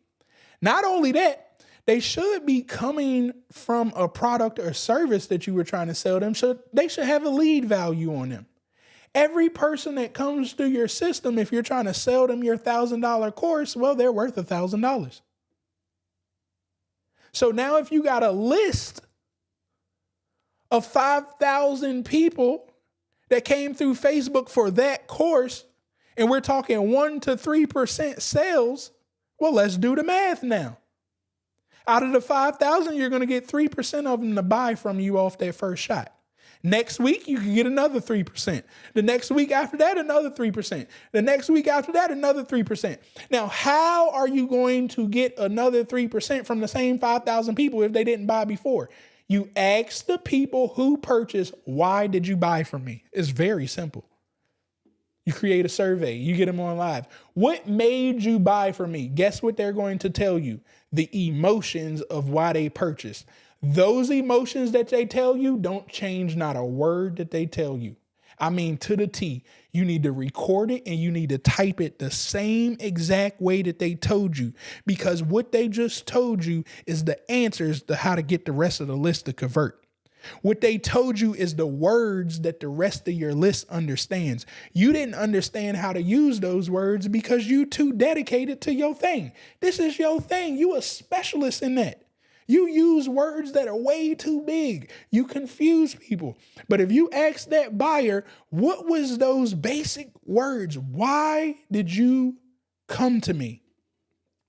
Not only that, they should be coming from a product or service that you were trying to sell them. So they should have a lead value on them. Every person that comes through your system, if you're trying to sell them your $1,000 course, well, they're worth $1,000. So now if you got a list of 5,000 people that came through Facebook for that course, and we're talking 1 to 3% sales, well, let's do the math now. Out of the 5,000, you're going to get 3% of them to buy from you off that first shot. Next week, you can get another 3%. The next week after that, another 3%. The next week after that, another 3%. Now, how are you going to get another 3% from the same 5,000 people if they didn't buy before? You ask the people who purchased, why did you buy from me? It's very simple. You create a survey. You get them on live. What made you buy from me? Guess what they're going to tell you? The emotions of why they purchased. Those emotions that they tell you don't change not a word that they tell you. I mean, to the T. You need to record it and you need to type it the same exact way that they told you, because what they just told you is the answers to how to get the rest of the list to convert. What they told you is the words that the rest of your list understands. You didn't understand how to use those words because you too dedicated to your thing. This is your thing. You a specialist in that. You use words that are way too big. You confuse people. But if you ask that buyer, what was those basic words? Why did you come to me?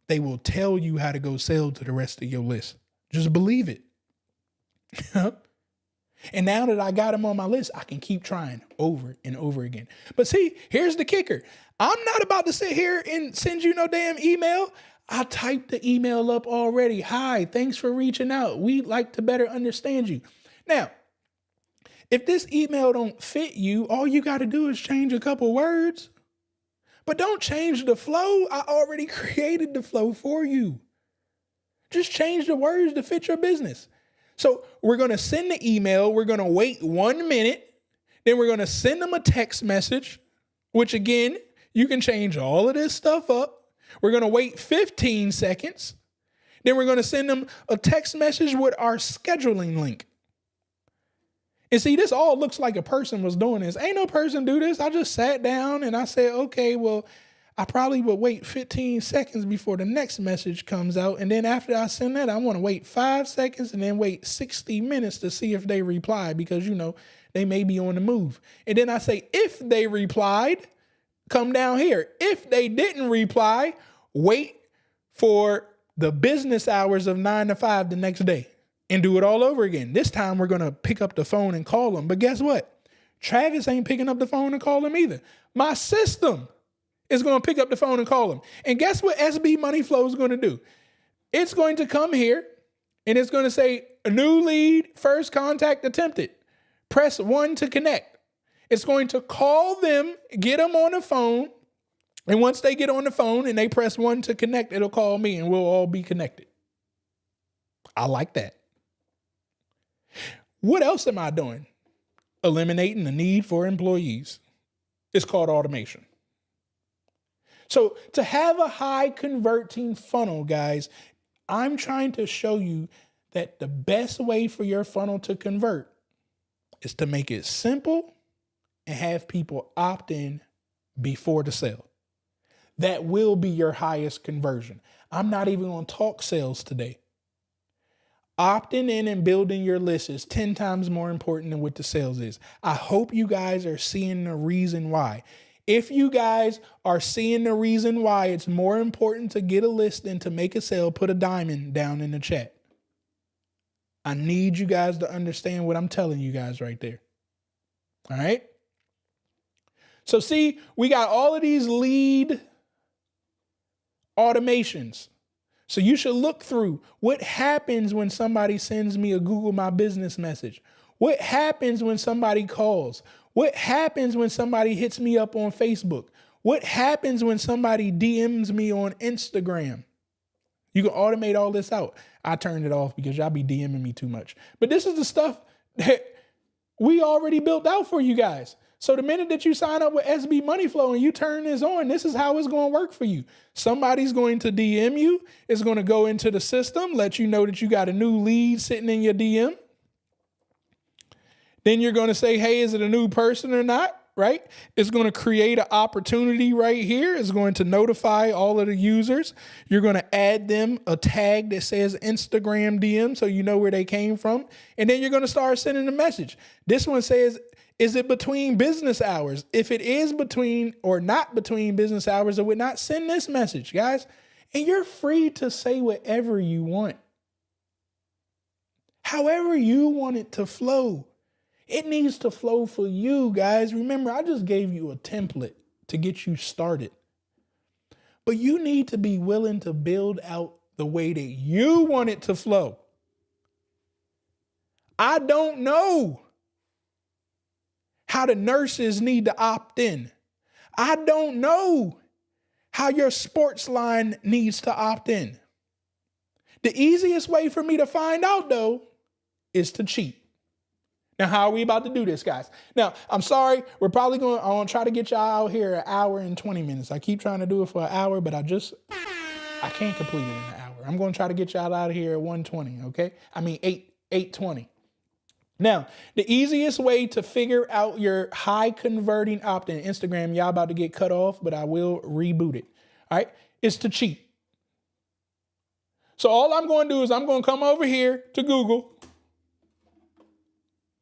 They will tell you how to go sell to the rest of your list. Just believe it. And now that I got them on my list, I can keep trying over and over again. But see, here's the kicker. I'm not about to sit here and send you no damn email. I typed the email up already. Hi, thanks for reaching out. We'd like to better understand you. Now, if this email don't fit you, all you got to do is change a couple words. But don't change the flow. I already created the flow for you. Just change the words to fit your business. So we're going to send the email. We're going to wait 1 minute. Then we're going to send them a text message, which again, you can change all of this stuff up. We're going to wait 15 seconds. Then we're going to send them a text message with our scheduling link. And see, this all looks like a person was doing this. Ain't no person do this. I just sat down and I said, okay, well, I probably would wait 15 seconds before the next message comes out. And then after I send that, I want to wait 5 seconds and then wait 60 minutes to see if they reply because, you know, they may be on the move. And then I say, if they replied, come down here. If they didn't reply, wait for the business hours of 9 to 5 the next day and do it all over again. This time we're going to pick up the phone and call them. But guess what? Travis ain't picking up the phone and call them either. My system is going to pick up the phone and call them. And guess what SB Money Flow is going to do? It's going to come here and it's going to say a new lead, first contact attempted. Press 1 to connect. It's going to call them, get them on the phone. And once they get on the phone and they press 1 to connect, it'll call me and we'll all be connected. I like that. What else am I doing? Eliminating the need for employees. It's called automation. So to have a high converting funnel, guys, I'm trying to show you that the best way for your funnel to convert is to make it simple and have people opt in before the sale. That will be your highest conversion. I'm not even going to talk sales today. Opting in and building your list is 10 times more important than what the sales is. I hope you guys are seeing the reason why. If you guys are seeing the reason why it's more important to get a list than to make a sale, put a diamond down in the chat. I need you guys to understand what I'm telling you guys right there. All right. So see, we got all of these lead automations. So you should look through what happens when somebody sends me a Google My Business message. What happens when somebody calls? What happens when somebody hits me up on Facebook? What happens when somebody DMs me on Instagram? You can automate all this out. I turned it off because y'all be DMing me too much. But this is the stuff that we already built out for you guys. So the minute that you sign up with SB Money Flow and you turn this on, this is how it's going to work for you. Somebody's going to DM you. It's going to go into the system, let you know that you got a new lead sitting in your DM. Then you're going to say, hey, is it a new person or not? Right? It's going to create an opportunity right here. It's going to notify all of the users. You're going to add them a tag that says Instagram DM so you know where they came from. And then you're going to start sending a message. This one says, is it between business hours? If it is between or not between business hours, I would not send this message, guys. And you're free to say whatever you want. However you want it to flow. It needs to flow for you, guys. Remember, I just gave you a template to get you started. But you need to be willing to build out the way that you want it to flow. I don't know how the nurses need to opt in. I don't know how your sports line needs to opt in. The easiest way for me to find out, though, is to cheat. Now, how are we about to do this, guys? Now, I'm sorry. We're probably going to try to get y'all out here an hour and 20 minutes. I keep trying to do it for an hour, but I can't complete it in an hour. I'm going to try to get y'all out of here at 1:20, okay? I mean, 8:20. Now, the easiest way to figure out your high converting opt-in, Instagram, y'all about to get cut off, but I will reboot it. All right, is to cheat. So all I'm going to do is I'm going to come over here to Google.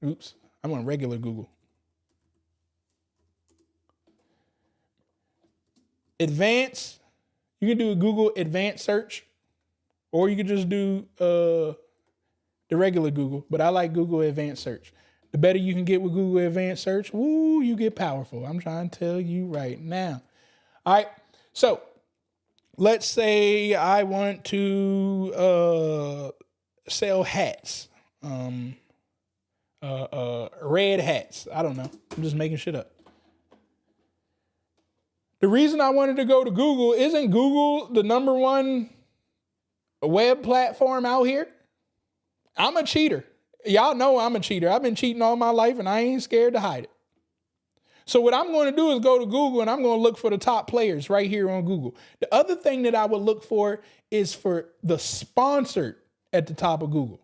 Oops, I'm on regular Google. Advanced, you can do a Google advanced search, or you can just do the regular Google, but I like Google advanced search. The better you can get with Google advanced search, woo, you get powerful. I'm trying to tell you right now. All right, so let's say I want to sell hats, red hats. I don't know. I'm just making shit up. The reason I wanted to go to Google, isn't Google the number one web platform out here? I'm a cheater. Y'all know I'm a cheater. I've been cheating all my life and I ain't scared to hide it. So what I'm going to do is go to Google and I'm going to look for the top players right here on Google. The other thing that I would look for is for the sponsored at the top of Google.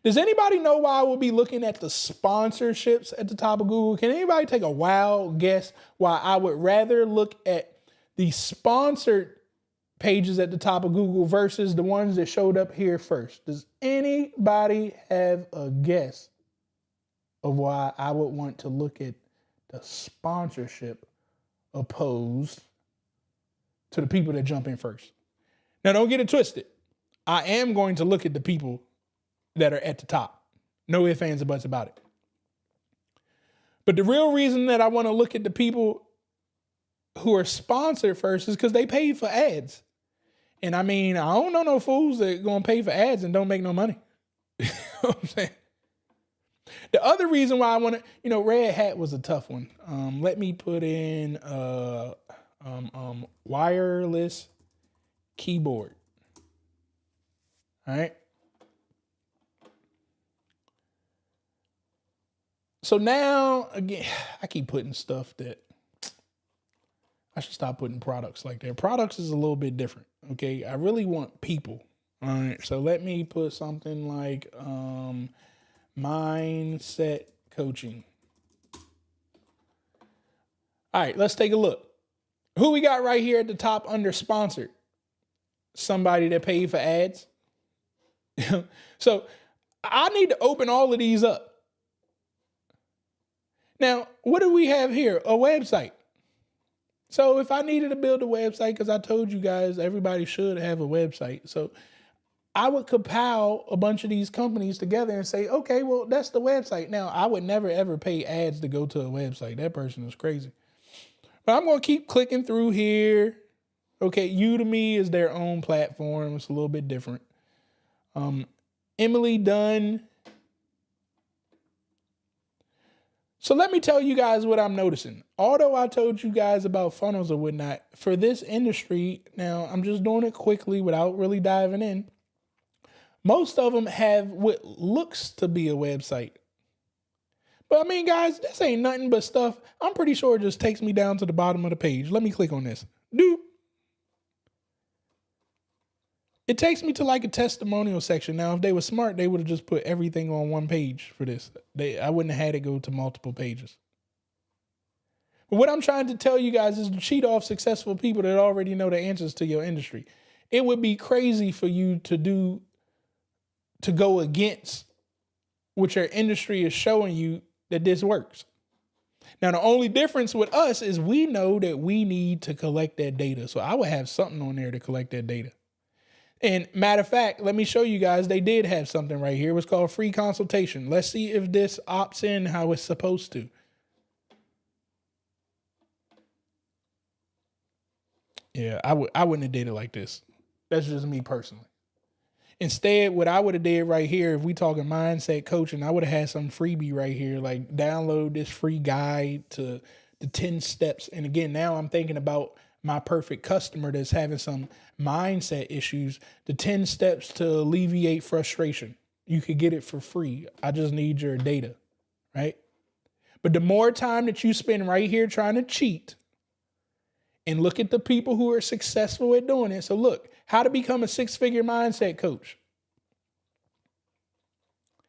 Does anybody know why I will be looking at the sponsorships at the top of Google? Can anybody take a wild guess why I would rather look at the sponsored pages at the top of Google versus the ones that showed up here first? Does anybody have a guess of why I would want to look at the sponsorship opposed to the people that jump in first? Now, don't get it twisted. I am going to look at the people that are at the top. No ifs, ands, or buts about it. But the real reason that I want to look at the people who are sponsored first is because they pay for ads. And I mean, I don't know no fools that are going to pay for ads and don't make no money. You know what I'm saying? The other reason why I want to, red hat was a tough one. Let me put in wireless keyboard. All right. So now, again, I keep putting stuff that I should stop putting products like that. Products is a little bit different, okay? I really want people, all right? So let me put something like mindset coaching. All right, let's take a look. Who we got right here at the top under sponsored? Somebody that paid for ads. So I need to open all of these up. Now, what do we have here? A website. So if I needed to build a website, because I told you guys everybody should have a website. So I would compile a bunch of these companies together and say, okay, well, that's the website. Now, I would never, ever pay ads to go to a website. That person is crazy. But I'm going to keep clicking through here. Okay, Udemy is their own platform. It's a little bit different. Emily Dunn. So let me tell you guys what I'm noticing. Although I told you guys about funnels or whatnot, for this industry, now I'm just doing it quickly without really diving in. Most of them have what looks to be a website. But I mean, guys, this ain't nothing but stuff. I'm pretty sure it just takes me down to the bottom of the page. Let me click on this. Doop. It takes me to like a testimonial section. Now, if they were smart, they would have just put everything on one page for this. I wouldn't have had it go to multiple pages. But what I'm trying to tell you guys is to cheat off successful people that already know the answers to your industry. It would be crazy for you to go against what your industry is showing you that this works. Now, the only difference with us is we know that we need to collect that data. So I would have something on there to collect that data. And matter of fact, let me show you guys, they did have something right here. It was called free consultation. Let's see if this opts in how it's supposed to. Yeah, I wouldn't have did it like this. That's just me personally. Instead, what I would have did right here, if we talking mindset coaching, I would have had some freebie right here, like download this free guide to the 10 steps. And again, now I'm thinking about my perfect customer that's having some mindset issues, the 10 steps to alleviate frustration. You could get it for free. I just need your data, right? But the more time that you spend right here trying to cheat and look at the people who are successful at doing it. So look, how to become a 6-figure mindset coach.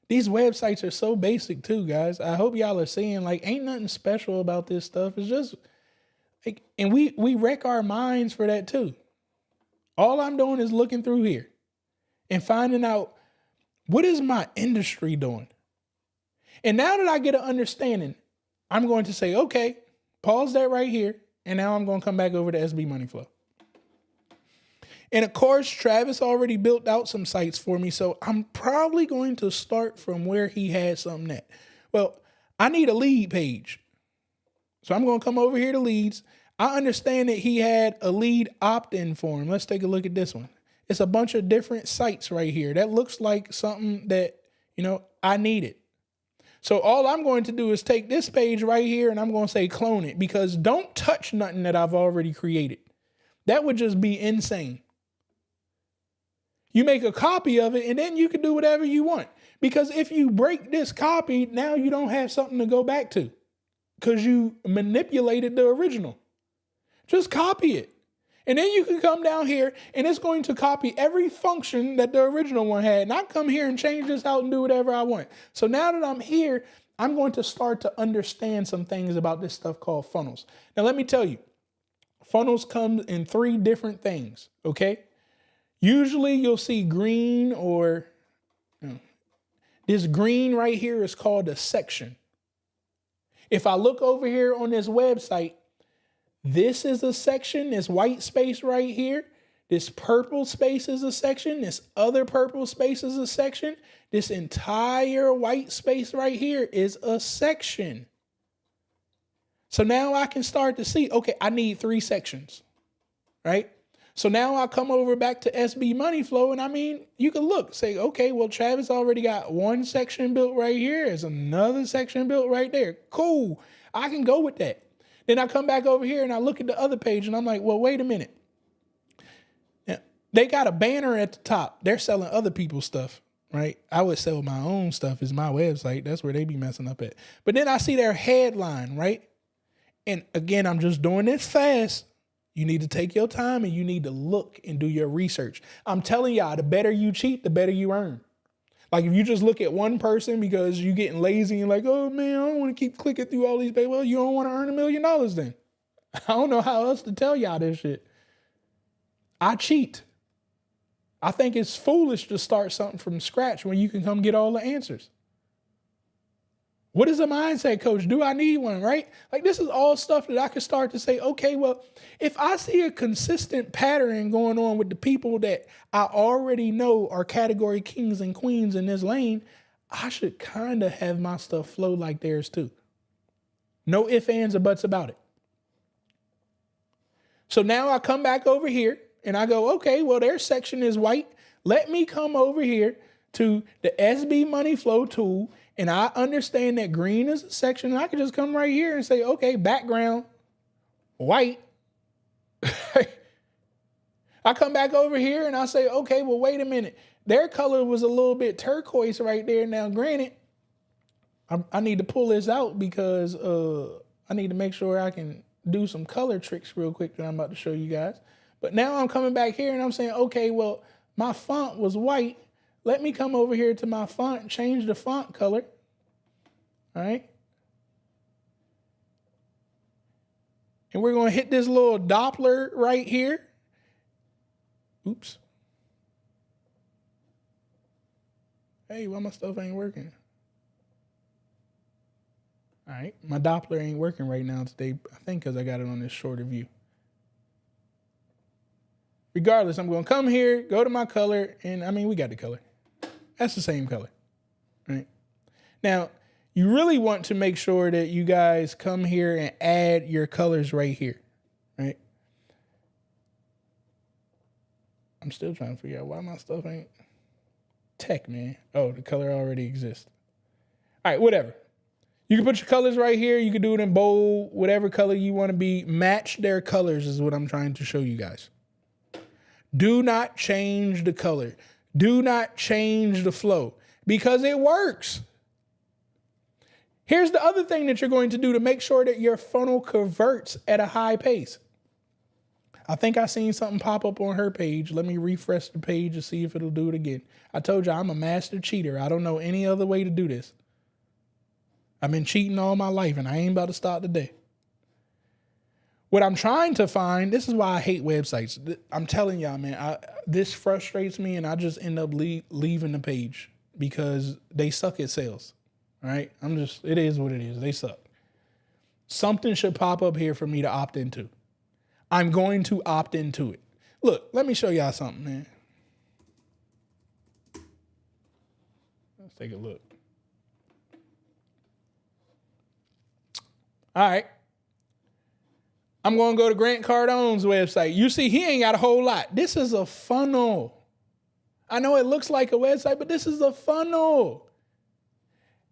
These websites are so basic too, guys. I hope y'all are seeing, like, ain't nothing special about this stuff. It's just like, and we wreck our minds for that too. All I'm doing is looking through here and finding out, what is my industry doing? And now that I get an understanding, I'm going to say, okay, pause that right here. And now I'm going to come back over to SB Money Flow. And of course, Travis already built out some sites for me. So I'm probably going to start from where he had something at. Well, I need a lead page. So I'm going to come over here to leads. I understand that he had a lead opt-in form. Let's take a look at this one. It's a bunch of different sites right here. That looks like something that, I needed. So all I'm going to do is take this page right here and I'm going to say clone it, because don't touch nothing that I've already created. That would just be insane. You make a copy of it and then you can do whatever you want. Because if you break this copy, now you don't have something to go back to because you manipulated the original. Just copy it. And then you can come down here and it's going to copy every function that the original one had. And I come here and change this out and do whatever I want. So now that I'm here, I'm going to start to understand some things about this stuff called funnels. Now, let me tell you, funnels come in 3 different things, okay? Usually you'll see green or this green right here is called a section. If I look over here on this website, this is a section, this white space right here. This purple space is a section. This other purple space is a section. This entire white space right here is a section. So now I can start to see, okay, I need 3 sections, right? So now I come over back to SB Money Flow, and you can look, say, okay, well, Travis already got 1 section built right here. There's another section built right there. Cool. I can go with that. Then I come back over here and I look at the other page and I'm like, well, wait a minute. Now, they got a banner at the top. They're selling other people's stuff, right? I would sell my own stuff. It's my website. That's where they be messing up at. But then I see their headline, right? And again, I'm just doing this fast. You need to take your time and you need to look and do your research. I'm telling y'all, the better you cheat, the better you earn. Like if you just look at one person because you're getting lazy and like, oh man, I don't want to keep clicking through all these pages. Well, you don't want to earn $1 million then. I don't know how else to tell y'all this shit. I cheat. I think it's foolish to start something from scratch when you can come get all the answers. What is a mindset coach? Do I need one, right? Like this is all stuff that I can start to say, okay, well, if I see a consistent pattern going on with the people that I already know are category kings and queens in this lane, I should kind of have my stuff flow like theirs too. No ifs, ands, or buts about it. So now I come back over here and I go, okay, well, their section is white. Let me come over here to the SB Money Flow tool. And I understand that green is a section. And I can just come right here and say, okay, background, white. I come back over here and I say, okay, well, wait a minute. Their color was a little bit turquoise right there. Now, granted, I need to pull this out because I need to make sure I can do some color tricks real quick that I'm about to show you guys. But now I'm coming back here and I'm saying, okay, well, my font was white. Let me come over here to my font and change the font color. All right. And we're going to hit this little Doppler right here. Oops. Hey, why my stuff ain't working? All right. My Doppler ain't working right now today, I think because I got it on this shorter view. Regardless, I'm going to come here, go to my color, and we got the color. That's the same color, right? Now, you really want to make sure that you guys come here and add your colors right here, right? I'm still trying to figure out why my stuff ain't tech, man. Oh, the color already exists. All right, whatever. You can put your colors right here. You can do it in bold, whatever color you want to be. Match their colors is what I'm trying to show you guys. Do not change the color. Do not change the flow because it works. Here's the other thing that you're going to do to make sure that your funnel converts at a high pace. I think I seen something pop up on her page. Let me refresh the page to see if it'll do it again. I told you I'm a master cheater. I don't know any other way to do this. I've been cheating all my life and I ain't about to start today. What I'm trying to find, this is why I hate websites. I'm telling y'all, man, this frustrates me and I just end up leaving the page because they suck at sales. All right? It is what it is. They suck. Something should pop up here for me to opt into. I'm going to opt into it. Look, let me show y'all something, man. Let's take a look. All right. I'm going to go to Grant Cardone's website. You see, he ain't got a whole lot. This is a funnel. I know it looks like a website, but this is a funnel.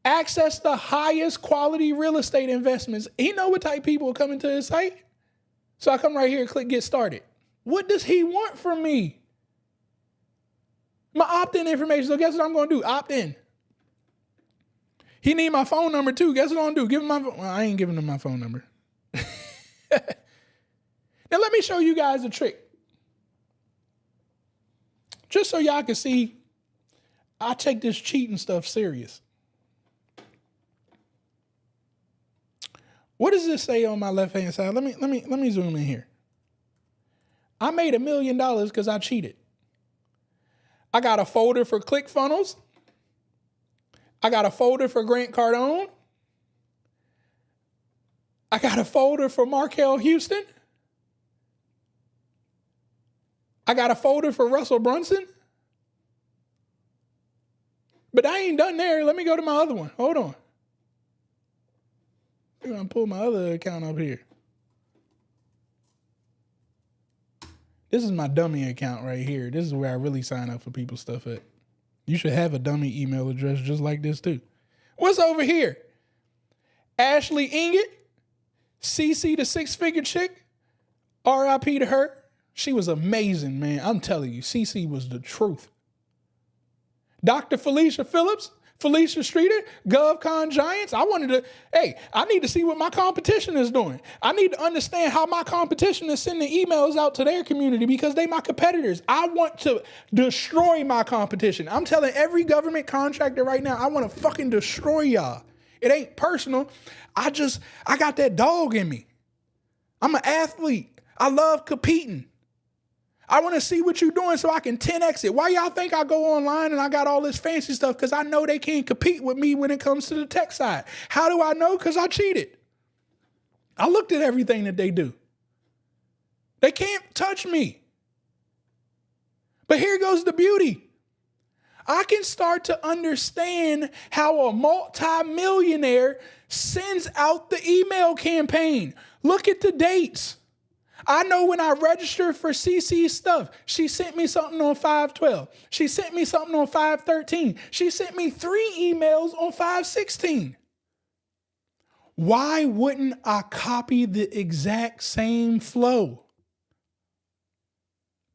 Access the highest quality real estate investments. He know what type of people are coming to his site. So I come right here and click get started. What does he want from me? My opt-in information. So guess what I'm going to do? Opt in. He need my phone number too. Guess what I'm going to do? Give him my phone. Well, I ain't giving him my phone number. Now let me show you guys a trick. Just so y'all can see, I take this cheating stuff serious. What does this say on my left-hand side? Let me zoom in here. I made $1 million because I cheated. I got a folder for ClickFunnels. I got a folder for Grant Cardone. I got a folder for Markel Houston. I got a folder for Russell Brunson. But I ain't done there. Let me go to my other one. Hold on. I'm going to pull my other account up here. This is my dummy account right here. This is where I really sign up for people's stuff at. You should have a dummy email address just like this too. What's over here? Ashley Inget, CC the six-figure chick, RIP to her. She was amazing, man. I'm telling you, CC was the truth. Dr. Felicia Phillips, Felicia Streeter, GovCon Giants. I need to see what my competition is doing. I need to understand how my competition is sending emails out to their community because they my competitors. I want to destroy my competition. I'm telling every government contractor right now, I want to fucking destroy y'all. It ain't personal. I got that dog in me. I'm an athlete. I love competing. I want to see what you're doing so I can 10X it. Why y'all think I go online and I got all this fancy stuff? Because I know they can't compete with me when it comes to the tech side. How do I know? Because I cheated. I looked at everything that they do. They can't touch me. But here goes the beauty. I can start to understand how a multi-millionaire sends out the email campaign. Look at the dates. I know when I registered for CC's stuff, she sent me something on 5/12. She sent me something on 5/13. She sent me 3 emails on 5/16. Why wouldn't I copy the exact same flow?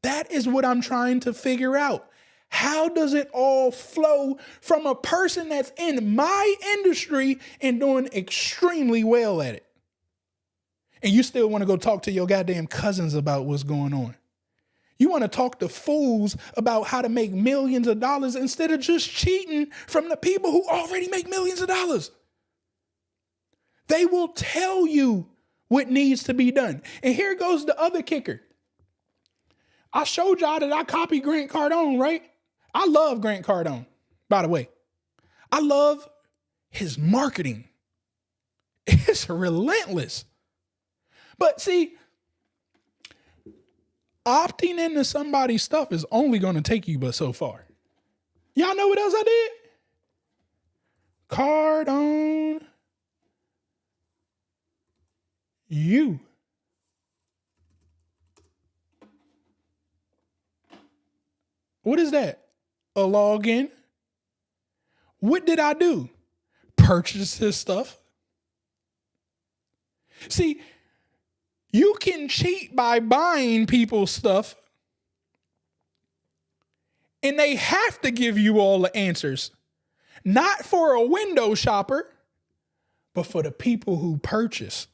That is what I'm trying to figure out. How does it all flow from a person that's in my industry and doing extremely well at it? And you still want to go talk to your goddamn cousins about what's going on. You want to talk to fools about how to make millions of dollars instead of just cheating from the people who already make millions of dollars. They will tell you what needs to be done. And here goes the other kicker. I showed y'all that I copied Grant Cardone, right? I love Grant Cardone, by the way. I love his marketing. It's relentless. But see, opting into somebody's stuff is only going to take you but so far. Y'all know what else I did? Cardone you. What is that? A login? What did I do? Purchase his stuff. See, you can cheat by buying people's stuff, and they have to give you all the answers. Not for a window shopper, but for the people who purchase.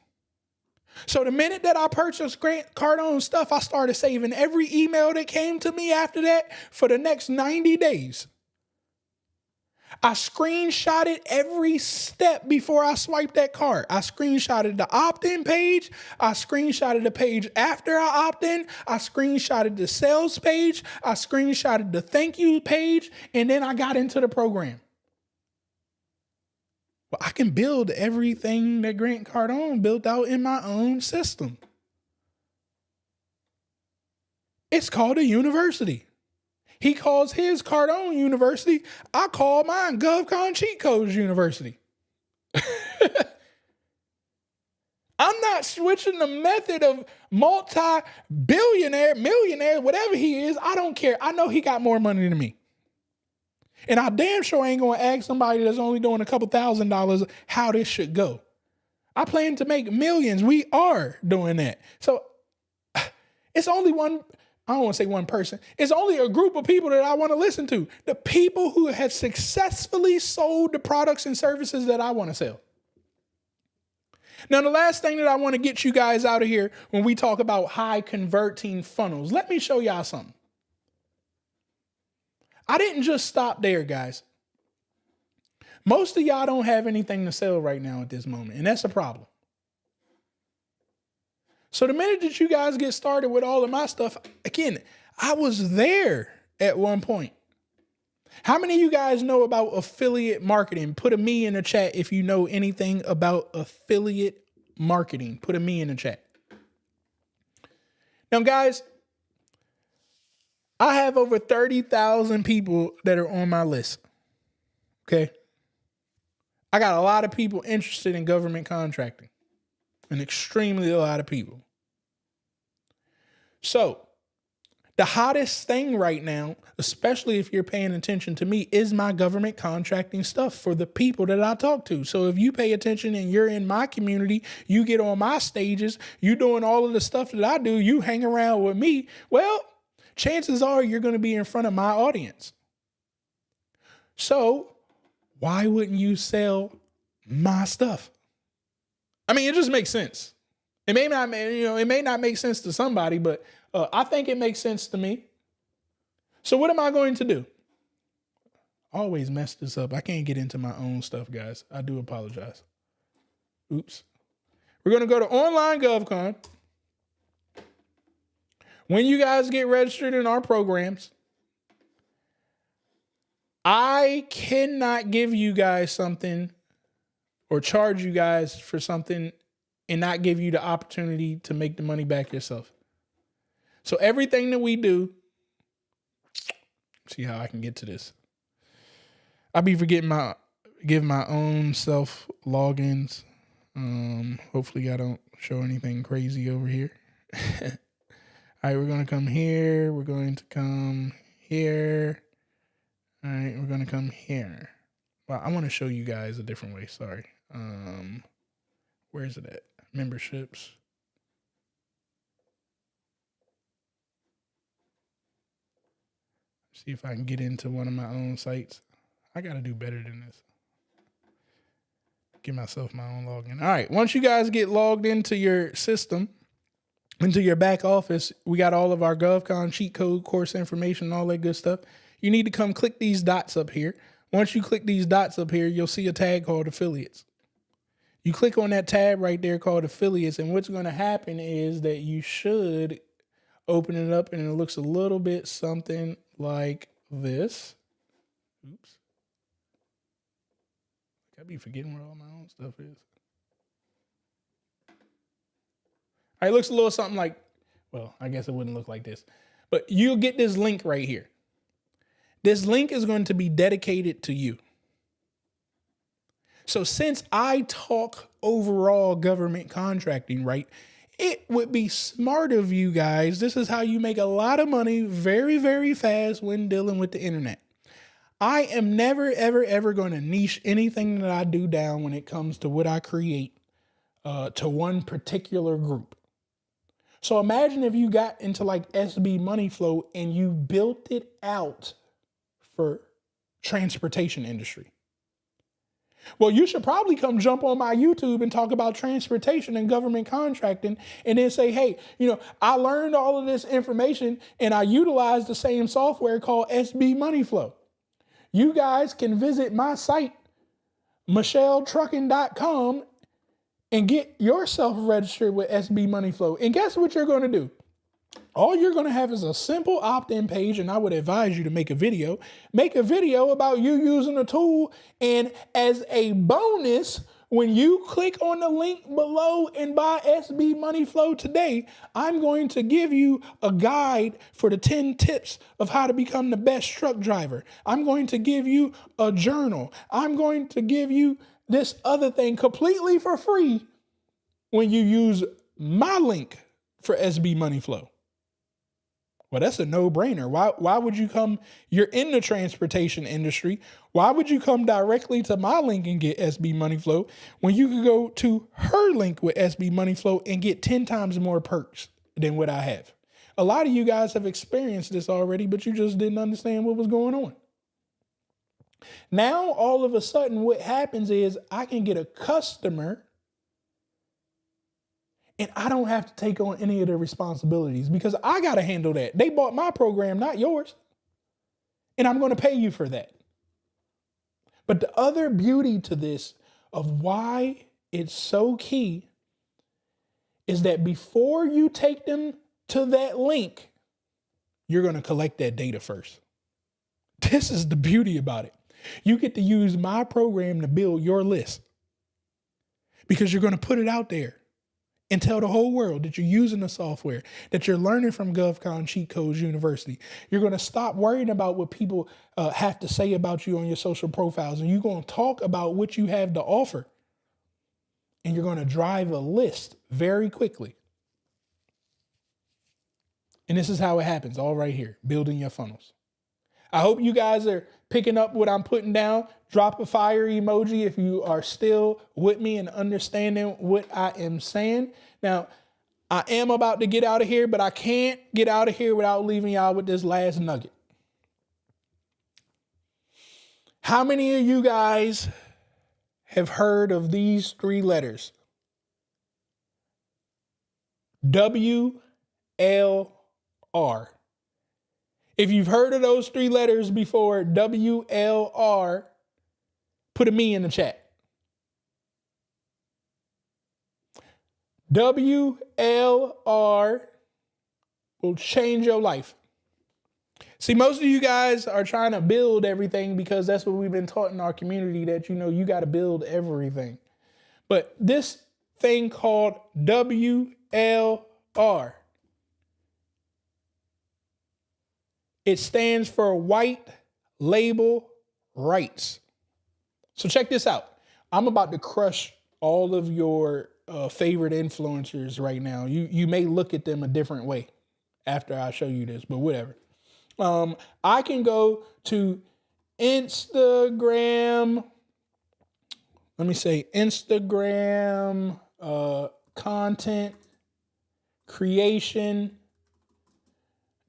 So the minute that I purchased Grant Cardone stuff, I started saving every email that came to me after that for the next 90 days. I screenshotted every step before I swiped that card. I screenshotted the opt-in page. I screenshotted the page after I opt in. I screenshotted the sales page. I screenshotted the thank you page. And then I got into the program. Well, I can build everything that Grant Cardone built out in my own system. It's called a university. He calls his Cardone University. I call mine GovCon Cheat Codes University. I'm not switching the method of multi-billionaire, millionaire, whatever he is. I don't care. I know he got more money than me. And I damn sure ain't going to ask somebody that's only doing a couple $1,000s how this should go. I plan to make millions. We are doing that. So it's only one, I don't want to say one person. It's only a group of people that I want to listen to. The people who have successfully sold the products and services that I want to sell. Now, the last thing that I want to get you guys out of here when we talk about high converting funnels, let me show y'all something. I didn't just stop there, guys. Most of y'all don't have anything to sell right now at this moment, and that's a problem. So the minute that you guys get started with all of my stuff, again, I was there at one point. How many of you guys know about affiliate marketing? Put a me in the chat if you know anything about affiliate marketing. Put a me in the chat. Now, guys, I have over 30,000 people that are on my list. Okay. I got a lot of people interested in government contracting. An extremely a lot of people. So the hottest thing right now, especially if you're paying attention to me, is my government contracting stuff for the people that I talk to. So if you pay attention and you're in my community, you get on my stages, you doing all of the stuff that I do, you hang around with me, well, chances are you're going to be in front of my audience. So why wouldn't you sell my stuff? I mean, it just makes sense. It may not make sense to somebody, but I think it makes sense to me. So what am I going to do? I always mess this up. I can't get into my own stuff, guys. I do apologize. Oops. We're going to go to online GovCon. When you guys get registered in our programs, I cannot give you guys something or charge you guys for something and not give you the opportunity to make the money back yourself. So everything that we do, see how I can get to this. I be forgetting give my own self logins. Hopefully I don't show anything crazy over here. All right, we're going to come here. We're going to come here. All right, we're going to come here. Well, I want to show you guys a different way. Sorry. Where's it at? Memberships. See if I can get into one of my own sites. I got to do better than this. Give myself my own login. All right, once you guys get logged into your system, into your back office, we got all of our GovCon cheat code course information, all that good stuff. You need to come click these dots up here. Once you click these dots up here, you'll see a tag called affiliates. You click on that tab right there called affiliates, and what's going to happen is that you should open it up and it looks a little bit something like this. Oops. I be forgetting where all my own stuff is. All right, it looks a little something like, well, I guess it wouldn't look like this, but you'll get this link right here. This link is going to be dedicated to you. So since I talk overall government contracting, right, it would be smart of you guys. This is how you make a lot of money very, very fast when dealing with the internet. I am never, ever, ever going to niche anything that I do down when it comes to what I create to one particular group. So imagine if you got into like SB Money Flow and you built it out for transportation industry. Well, you should probably come jump on my YouTube and talk about transportation and government contracting and then say, hey, I learned all of this information and I utilized the same software called SB Money Flow. You guys can visit my site, michelletrucking.com, and get yourself registered with SB Money Flow. And guess what you're going to do? All you're going to have is a simple opt-in page, and I would advise you to make a video. Make a video about you using the tool, and as a bonus, when you click on the link below and buy SB Money Flow today, I'm going to give you a guide for the 10 tips of how to become the best truck driver. I'm going to give you a journal. I'm going to give you this other thing completely for free when you use my link for SB Money Flow. Well, that's a no-brainer. Why would you come? You're in the transportation industry. Why would you come directly to my link and get SB Money Flow when you could go to her link with SB Money Flow and get 10 times more perks than what I have? A lot of you guys have experienced this already, but you just didn't understand what was going on. Now, all of a sudden, what happens is I can get a customer and I don't have to take on any of the responsibilities because I got to handle that. They bought my program, not yours. And I'm going to pay you for that. But the other beauty to this of why it's so key is that before you take them to that link, you're going to collect that data first. This is the beauty about it. You get to use my program to build your list because you're going to put it out there and tell the whole world that you're using the software, that you're learning from GovCon Cheat Codes University. You're going to stop worrying about what people have to say about you on your social profiles, and you're going to talk about what you have to offer. And you're going to drive a list very quickly. And this is how it happens, all right here, building your funnels. I hope you guys are picking up what I'm putting down. Drop a fire emoji if you are still with me and understanding what I am saying. Now, I am about to get out of here, but I can't get out of here without leaving y'all with this last nugget. How many of you guys have heard of these 3 letters? WLR. If you've heard of those 3 letters before, WLR, put a me in the chat. WLR will change your life. See, most of you guys are trying to build everything because that's what we've been taught in our community, that, you got to build everything. But this thing called WLR, it stands for White Label Rights. So check this out. I'm about to crush all of your favorite influencers right now. You may look at them a different way after I show you this, but whatever. I can go to Instagram. Let me say Instagram content creation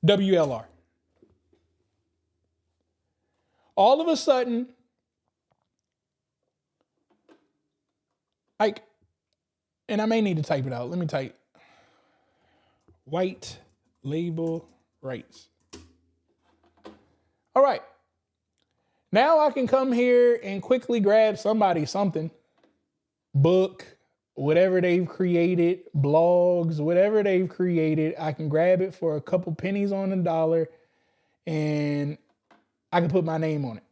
WLR. All of a sudden, and I may need to type it out. Let me type White Label Rights. All right. Now I can come here and quickly grab somebody something, book, whatever they've created, blogs, whatever they've created. I can grab it for a couple pennies on the dollar and I can put my name on it.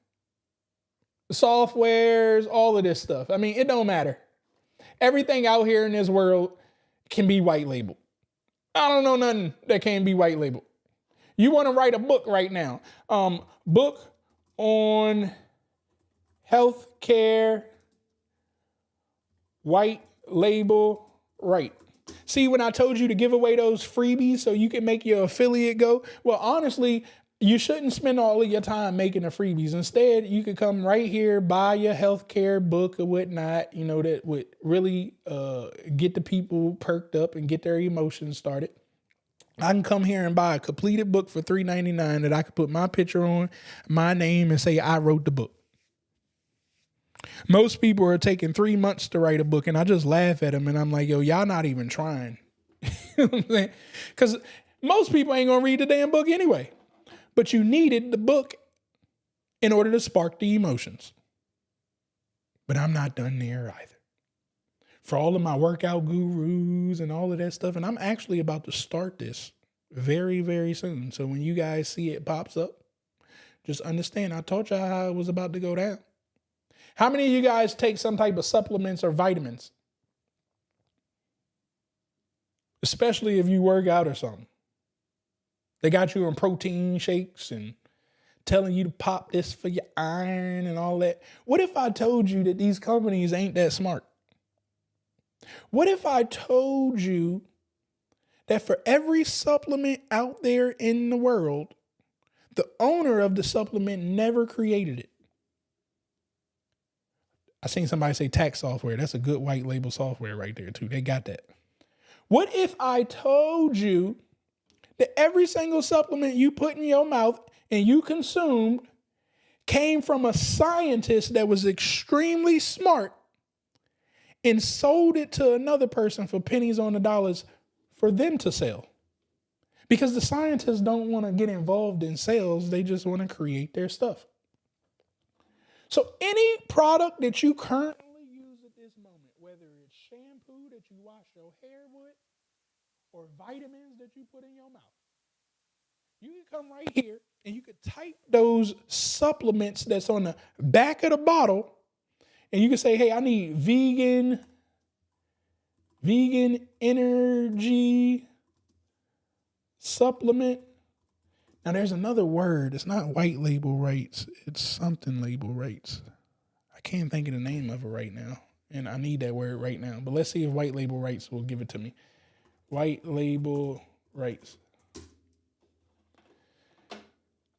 Softwares, all of this stuff. I mean, it don't matter. Everything out here in this world can be white labeled. I don't know nothing that can't be white labeled. You want to write a book right now. Book on healthcare, white label, right. See, when I told you to give away those freebies so you can make your affiliate go, well, honestly, you shouldn't spend all of your time making the freebies. Instead, you could come right here, buy your healthcare book or whatnot, that would really get the people perked up and get their emotions started. I can come here and buy a completed book for $3.99 that I could put my picture on, my name, and say I wrote the book. Most people are taking 3 months to write a book, and I just laugh at them, and I'm like, yo, y'all not even trying. You know what I'm saying? Because most people ain't going to read the damn book anyway. But you needed the book in order to spark the emotions. But I'm not done there either. For all of my workout gurus and all of that stuff, and I'm actually about to start this very, very soon. So when you guys see it pops up, just understand, I told y'all how it was about to go down. How many of you guys take some type of supplements or vitamins? Especially if you work out or something. They got you on protein shakes and telling you to pop this for your iron and all that. What if I told you that these companies ain't that smart? What if I told you that for every supplement out there in the world, the owner of the supplement never created it? I seen somebody say tax software. That's a good white label software right there too. They got that. What if I told you that every single supplement you put in your mouth and you consumed came from a scientist that was extremely smart and sold it to another person for pennies on the dollars for them to sell? Because the scientists don't want to get involved in sales. They just want to create their stuff. So any product that you currently use at this moment, whether it's shampoo that you wash your hair with or vitamins that you put in your mouth, you can come right here and you can type those supplements that's on the back of the bottle, and you can say, hey, I need vegan energy supplement. Now there's another word. It's not white label rights. It's something label rights. I can't think of the name of it right now. And I need that word right now. But let's see if white label rights will give it to me. White label rights.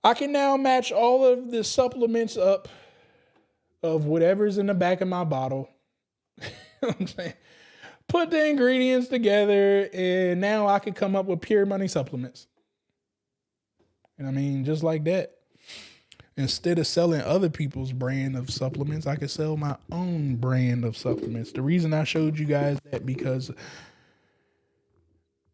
I can now match all of the supplements up of whatever's in the back of my bottle. You know what I'm saying? Put the ingredients together, and now I can come up with pure money supplements. And I mean, just like that. Instead of selling other people's brand of supplements, I could sell my own brand of supplements. The reason I showed you guys that, because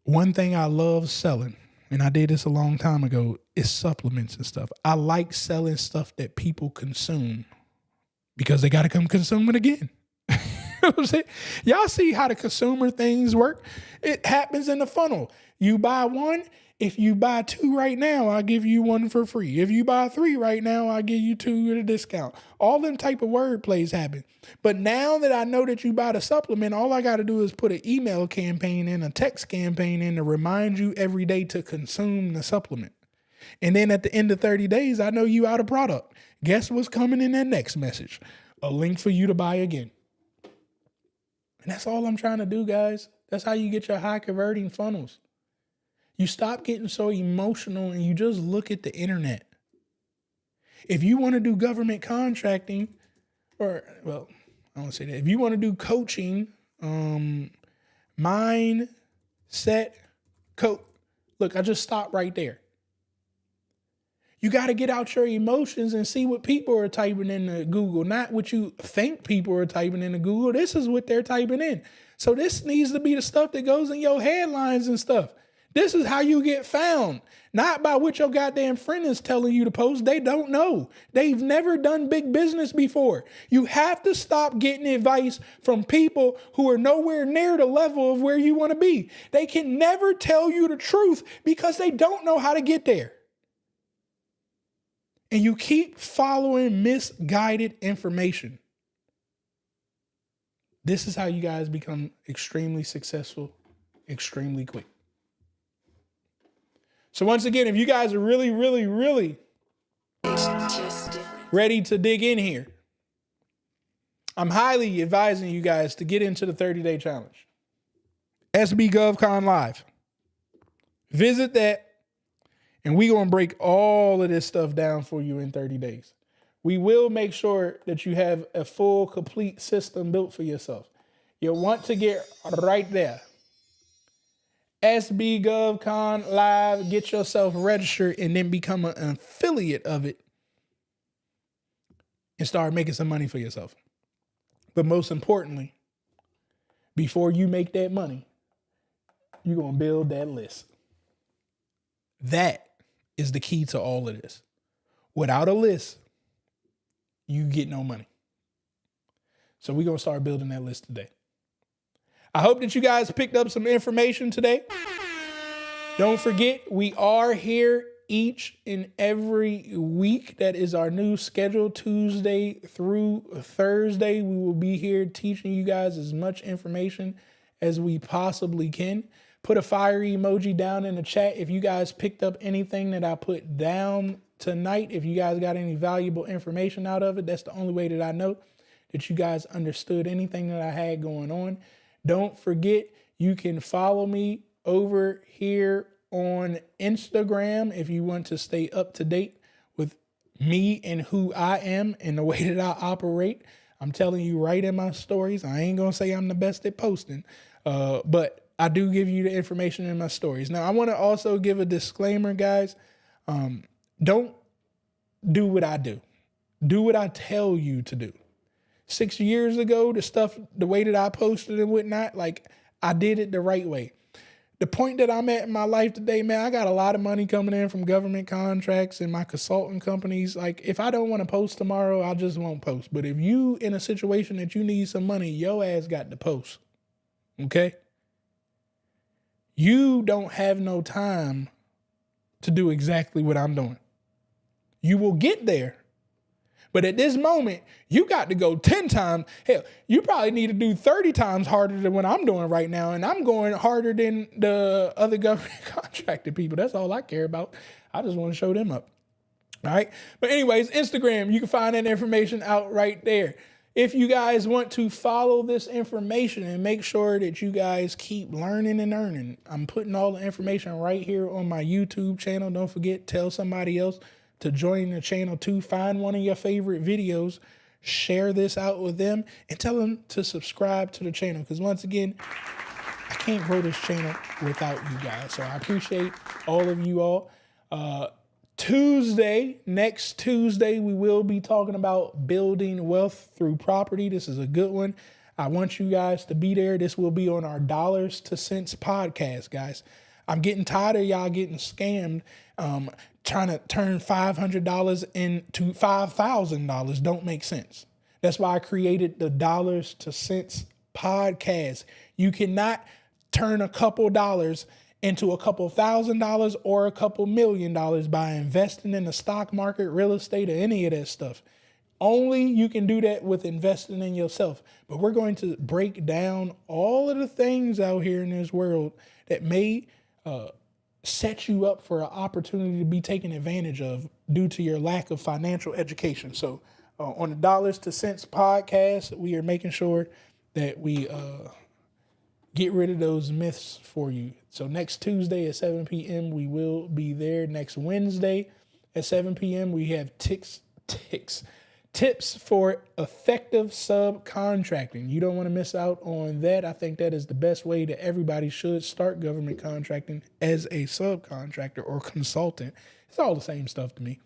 one thing I love selling, and I did this a long time ago, is supplements and stuff. I like selling stuff that people consume because they got to come consume it again. You know what I'm saying? Y'all see how the consumer things work? It happens in the funnel. You buy one. If you buy 2 right now, I'll give you 1 for free. If you buy 3 right now, I'll give you 2 at a discount. All them type of word plays happen. But now that I know that you buy the supplement, all I got to do is put an email campaign in, a text campaign in to remind you every day to consume the supplement. And then at the end of 30 days, I know you out of product. Guess what's coming in that next message? A link for you to buy again. And that's all I'm trying to do, guys. That's how you get your high converting funnels. You stop getting so emotional and you just look at the internet. If you want to do government contracting, or, well, I don't say that. If you want to do coaching, mindset, look, I just stopped right there. You got to get out your emotions and see what people are typing into Google, not what you think people are typing into Google. This is what they're typing in. So this needs to be the stuff that goes in your headlines and stuff. This is how you get found, not by what your goddamn friend is telling you to post. They don't know. They've never done big business before. You have to stop getting advice from people who are nowhere near the level of where you want to be. They can never tell you the truth because they don't know how to get there. And you keep following misguided information. This is how you guys become extremely successful, extremely quick. So once again, if you guys are really, really, really ready to dig in here, I'm highly advising you guys to get into the 30-day challenge. SB GovCon Live. Visit that, and we're going to break all of this stuff down for you in 30 days. We will make sure that you have a full, complete system built for yourself. You'll want to get right there. SB GovCon Live, get yourself registered and then become an affiliate of it and start making some money for yourself. But most importantly, before you make that money, you're going to build that list. That is the key to all of this. Without a list, you get no money. So we're going to start building that list today. I hope that you guys picked up some information today. Don't forget, we are here each and every week. That is our new schedule, Tuesday through Thursday. We will be here teaching you guys as much information as we possibly can. Put a fire emoji down in the chat if you guys picked up anything that I put down tonight. If you guys got any valuable information out of it, that's the only way that I know that you guys understood anything that I had going on. Don't forget, you can follow me over here on Instagram if you want to stay up to date with me and who I am and the way that I operate. I'm telling you right in my stories. I ain't going to say I'm the best at posting, but I do give you the information in my stories. Now, I want to also give a disclaimer, guys. Don't do what I do. Do what I tell you to do. 6 years ago, the way that I posted and whatnot, like I did it the right way. The point that I'm at in my life today, man, I got a lot of money coming in from government contracts and my consulting companies. Like if I don't want to post tomorrow, I just won't post. But if you in a situation that you need some money, your ass got to post. Okay? You don't have no time to do exactly what I'm doing. You will get there. But at this moment, you got to go 10 times. Hell, you probably need to do 30 times harder than what I'm doing right now. And I'm going harder than the other government contracted people. That's all I care about. I just want to show them up. All right. But anyways, Instagram, you can find that information out right there. If you guys want to follow this information and make sure that you guys keep learning and earning, I'm putting all the information right here on my YouTube channel. Don't forget, tell somebody else to join the channel too. Find one of your favorite videos, share this out with them, and tell them to subscribe to the channel. Because once again, I can't grow this channel without you guys. So I appreciate all of you all. Next Tuesday, we will be talking about building wealth through property. This is a good one. I want you guys to be there. This will be on our Dollars to Cents podcast, guys. I'm getting tired of y'all getting scammed, trying to turn $500 into $5,000 don't make sense. That's why I created the Dollars to Cents podcast. You cannot turn a couple dollars into a couple $1,000 or a couple $1 million by investing in the stock market, real estate, or any of that stuff. Only you can do that with investing in yourself. But we're going to break down all of the things out here in this world that may set you up for an opportunity to be taken advantage of due to your lack of financial education. So on the Dollars to Cents podcast, we are making sure that we get rid of those myths for you. So next Tuesday at 7 p.m., we will be there. Next Wednesday at 7 p.m., we have tips for effective subcontracting. You don't want to miss out on that. I think that is the best way that everybody should start government contracting as a subcontractor or consultant. It's all the same stuff to me.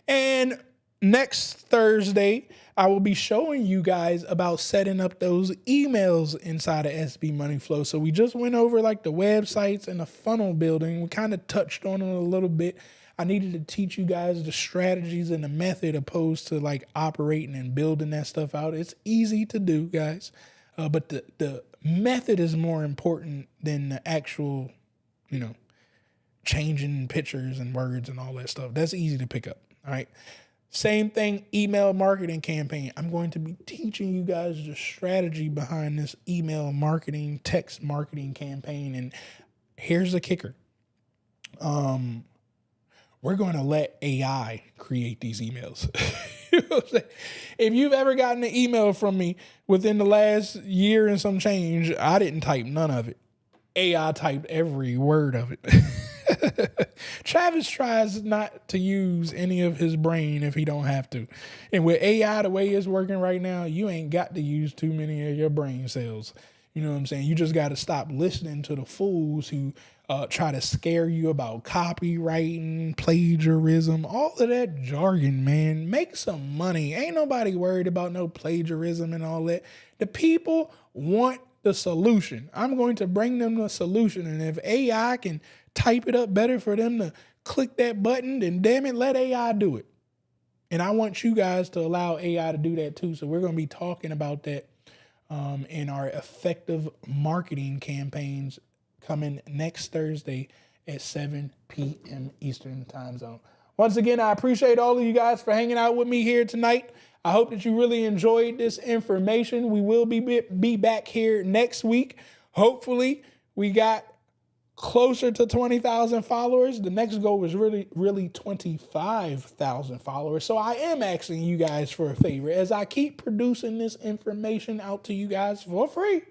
And next Thursday, I will be showing you guys about setting up those emails inside of SB Money Flow. So we just went over like the websites and the funnel building. We kind of touched on it a little bit. I needed to teach you guys the strategies and the method opposed to like operating and building that stuff out. It's easy to do, guys. But the method is more important than the actual, changing pictures and words and all that stuff. That's easy to pick up. All right. Same thing, email marketing campaign. I'm going to be teaching you guys the strategy behind this email marketing, text marketing campaign. And here's the kicker. We're going to let AI create these emails. You know what I'm saying? If you've ever gotten an email from me within the last year and some change, I didn't type none of it. AI typed every word of it. Travis tries not to use any of his brain if he don't have to. And with AI, the way it's working right now, you ain't got to use too many of your brain cells. You know what I'm saying? You just got to stop listening to the fools who try to scare you about copywriting, plagiarism, all of that jargon, man. Make some money. Ain't nobody worried about no plagiarism and all that. The people want the solution. I'm going to bring them the solution. And if AI can type it up better for them to click that button, then damn it, let AI do it. And I want you guys to allow AI to do that too. So we're going to be talking about that in our effective marketing campaigns coming next Thursday at 7 p.m. Eastern time zone. Once again, I appreciate all of you guys for hanging out with me here tonight. I hope that you really enjoyed this information. We will be back here next week. Hopefully, we got closer to 20,000 followers. The next goal was really 25,000 followers. So I am asking you guys for a favor as I keep producing this information out to you guys for free.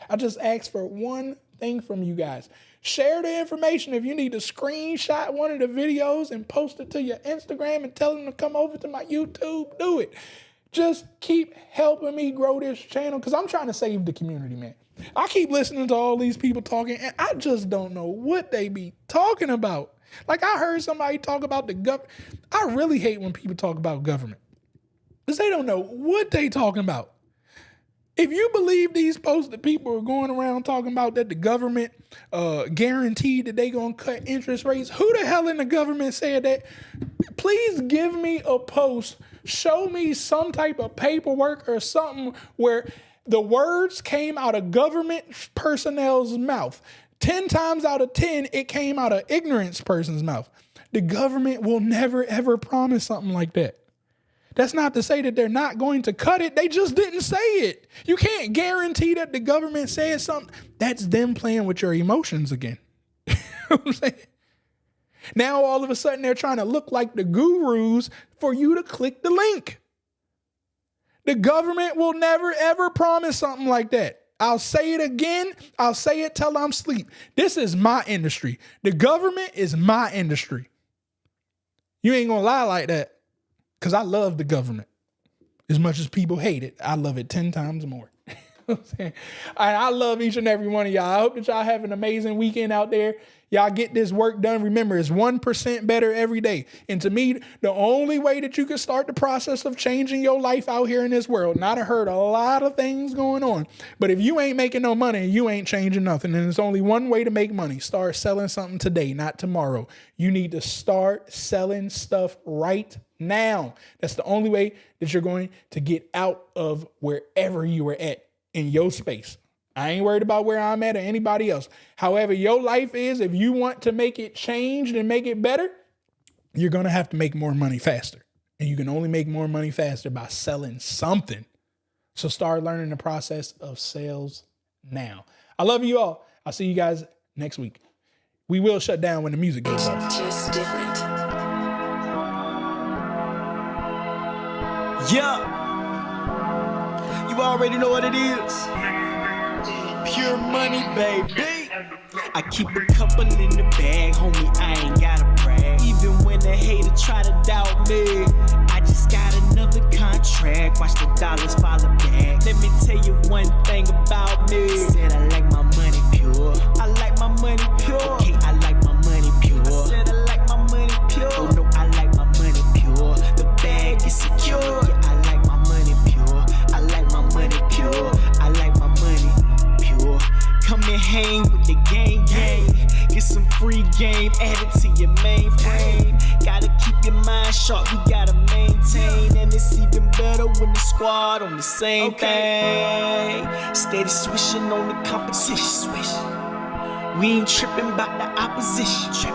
I just ask for one thing from you guys. Share the information. If you need to screenshot one of the videos and post it to your Instagram and tell them to come over to my YouTube, do it. Just keep helping me grow this channel because I'm trying to save the community, man. I keep listening to all these people talking and I just don't know what they be talking about. Like I heard somebody talk about the government. I really hate when people talk about government because they don't know what they talking about. If you believe these posts that people are going around talking about that the government guaranteed that they going to cut interest rates, who the hell in the government said that? Please give me a post. Show me some type of paperwork or something where the words came out of government personnel's mouth. 10 times out of 10, it came out of ignorance person's mouth. The government will never, ever promise something like that. That's not to say that they're not going to cut it. They just didn't say it. You can't guarantee that the government says something. That's them playing with your emotions again. You know what I'm saying? Now, all of a sudden, they're trying to look like the gurus for you to click the link. The government will never, ever promise something like that. I'll say it again. I'll say it till I'm asleep. This is my industry. The government is my industry. You ain't going to lie like that. Because I love the government. As much as people hate it, I love it 10 times more. I love each and every one of y'all. I hope that y'all have an amazing weekend out there. Y'all get this work done. Remember, it's 1% better every day. And to me, the only way that you can start the process of changing your life out here in this world, and I've heard a lot of things going on, but if you ain't making no money, you ain't changing nothing. And there's only one way to make money. Start selling something today, not tomorrow. You need to start selling stuff right now. That's the only way that you're going to get out of wherever you are at in your space. I ain't worried about where I'm at or anybody else. However your life is, if you want to make it change and make it better, you're going to have to make more money faster. And you can only make more money faster by selling something. So start learning the process of sales now. I love you all. I'll see you guys next week. We will shut down when the music goes off. Just different. Yeah. You already know what it is. Pure money, baby. I keep a couple in the bag, homie, I ain't gotta brag. Even when the hater try to doubt me, I just got another contract. Watch the dollars follow back. Let me tell you one thing about me. Said I like my money pure. I like my money pure. Okay, I like my money pure. I said I like my money pure. Oh no, I like my money pure. The bag is secure. Yeah, I like my money pure. I like my money pure. I like my money pure. Come and hang with the gang. Get some free game added to your mainframe. Gotta keep your mind sharp, you gotta maintain. And it's even better when the squad on the same thing. Steady swishing on the competition. Swish. We ain't tripping about the opposition.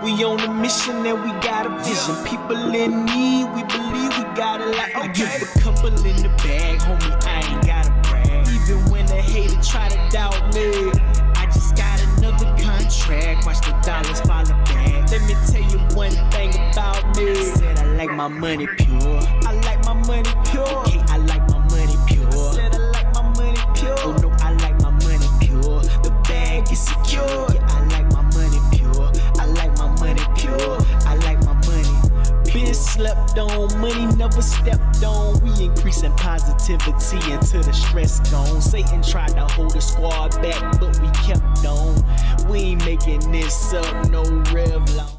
We on a mission and we got a vision. People in need, we believe we got a lot. I give a couple in the bag, homie, I ain't gotta brag. Even when the hater try to doubt me, I just got another contract. Watch the dollars follow back. Let me tell you one thing about me. Said I like my money pure. I like my money pure. Okay, I like my money pure. Said I like my money pure. Oh no, I like my money pure. The bag is secure. Yeah, I like my money pure. I like my money pure. I like my money. Been slept on. Money never stepped on. We increasing positivity until the stress gone. Satan tried to hold the squad back, but we kept on. We ain't making this up, no Revlon.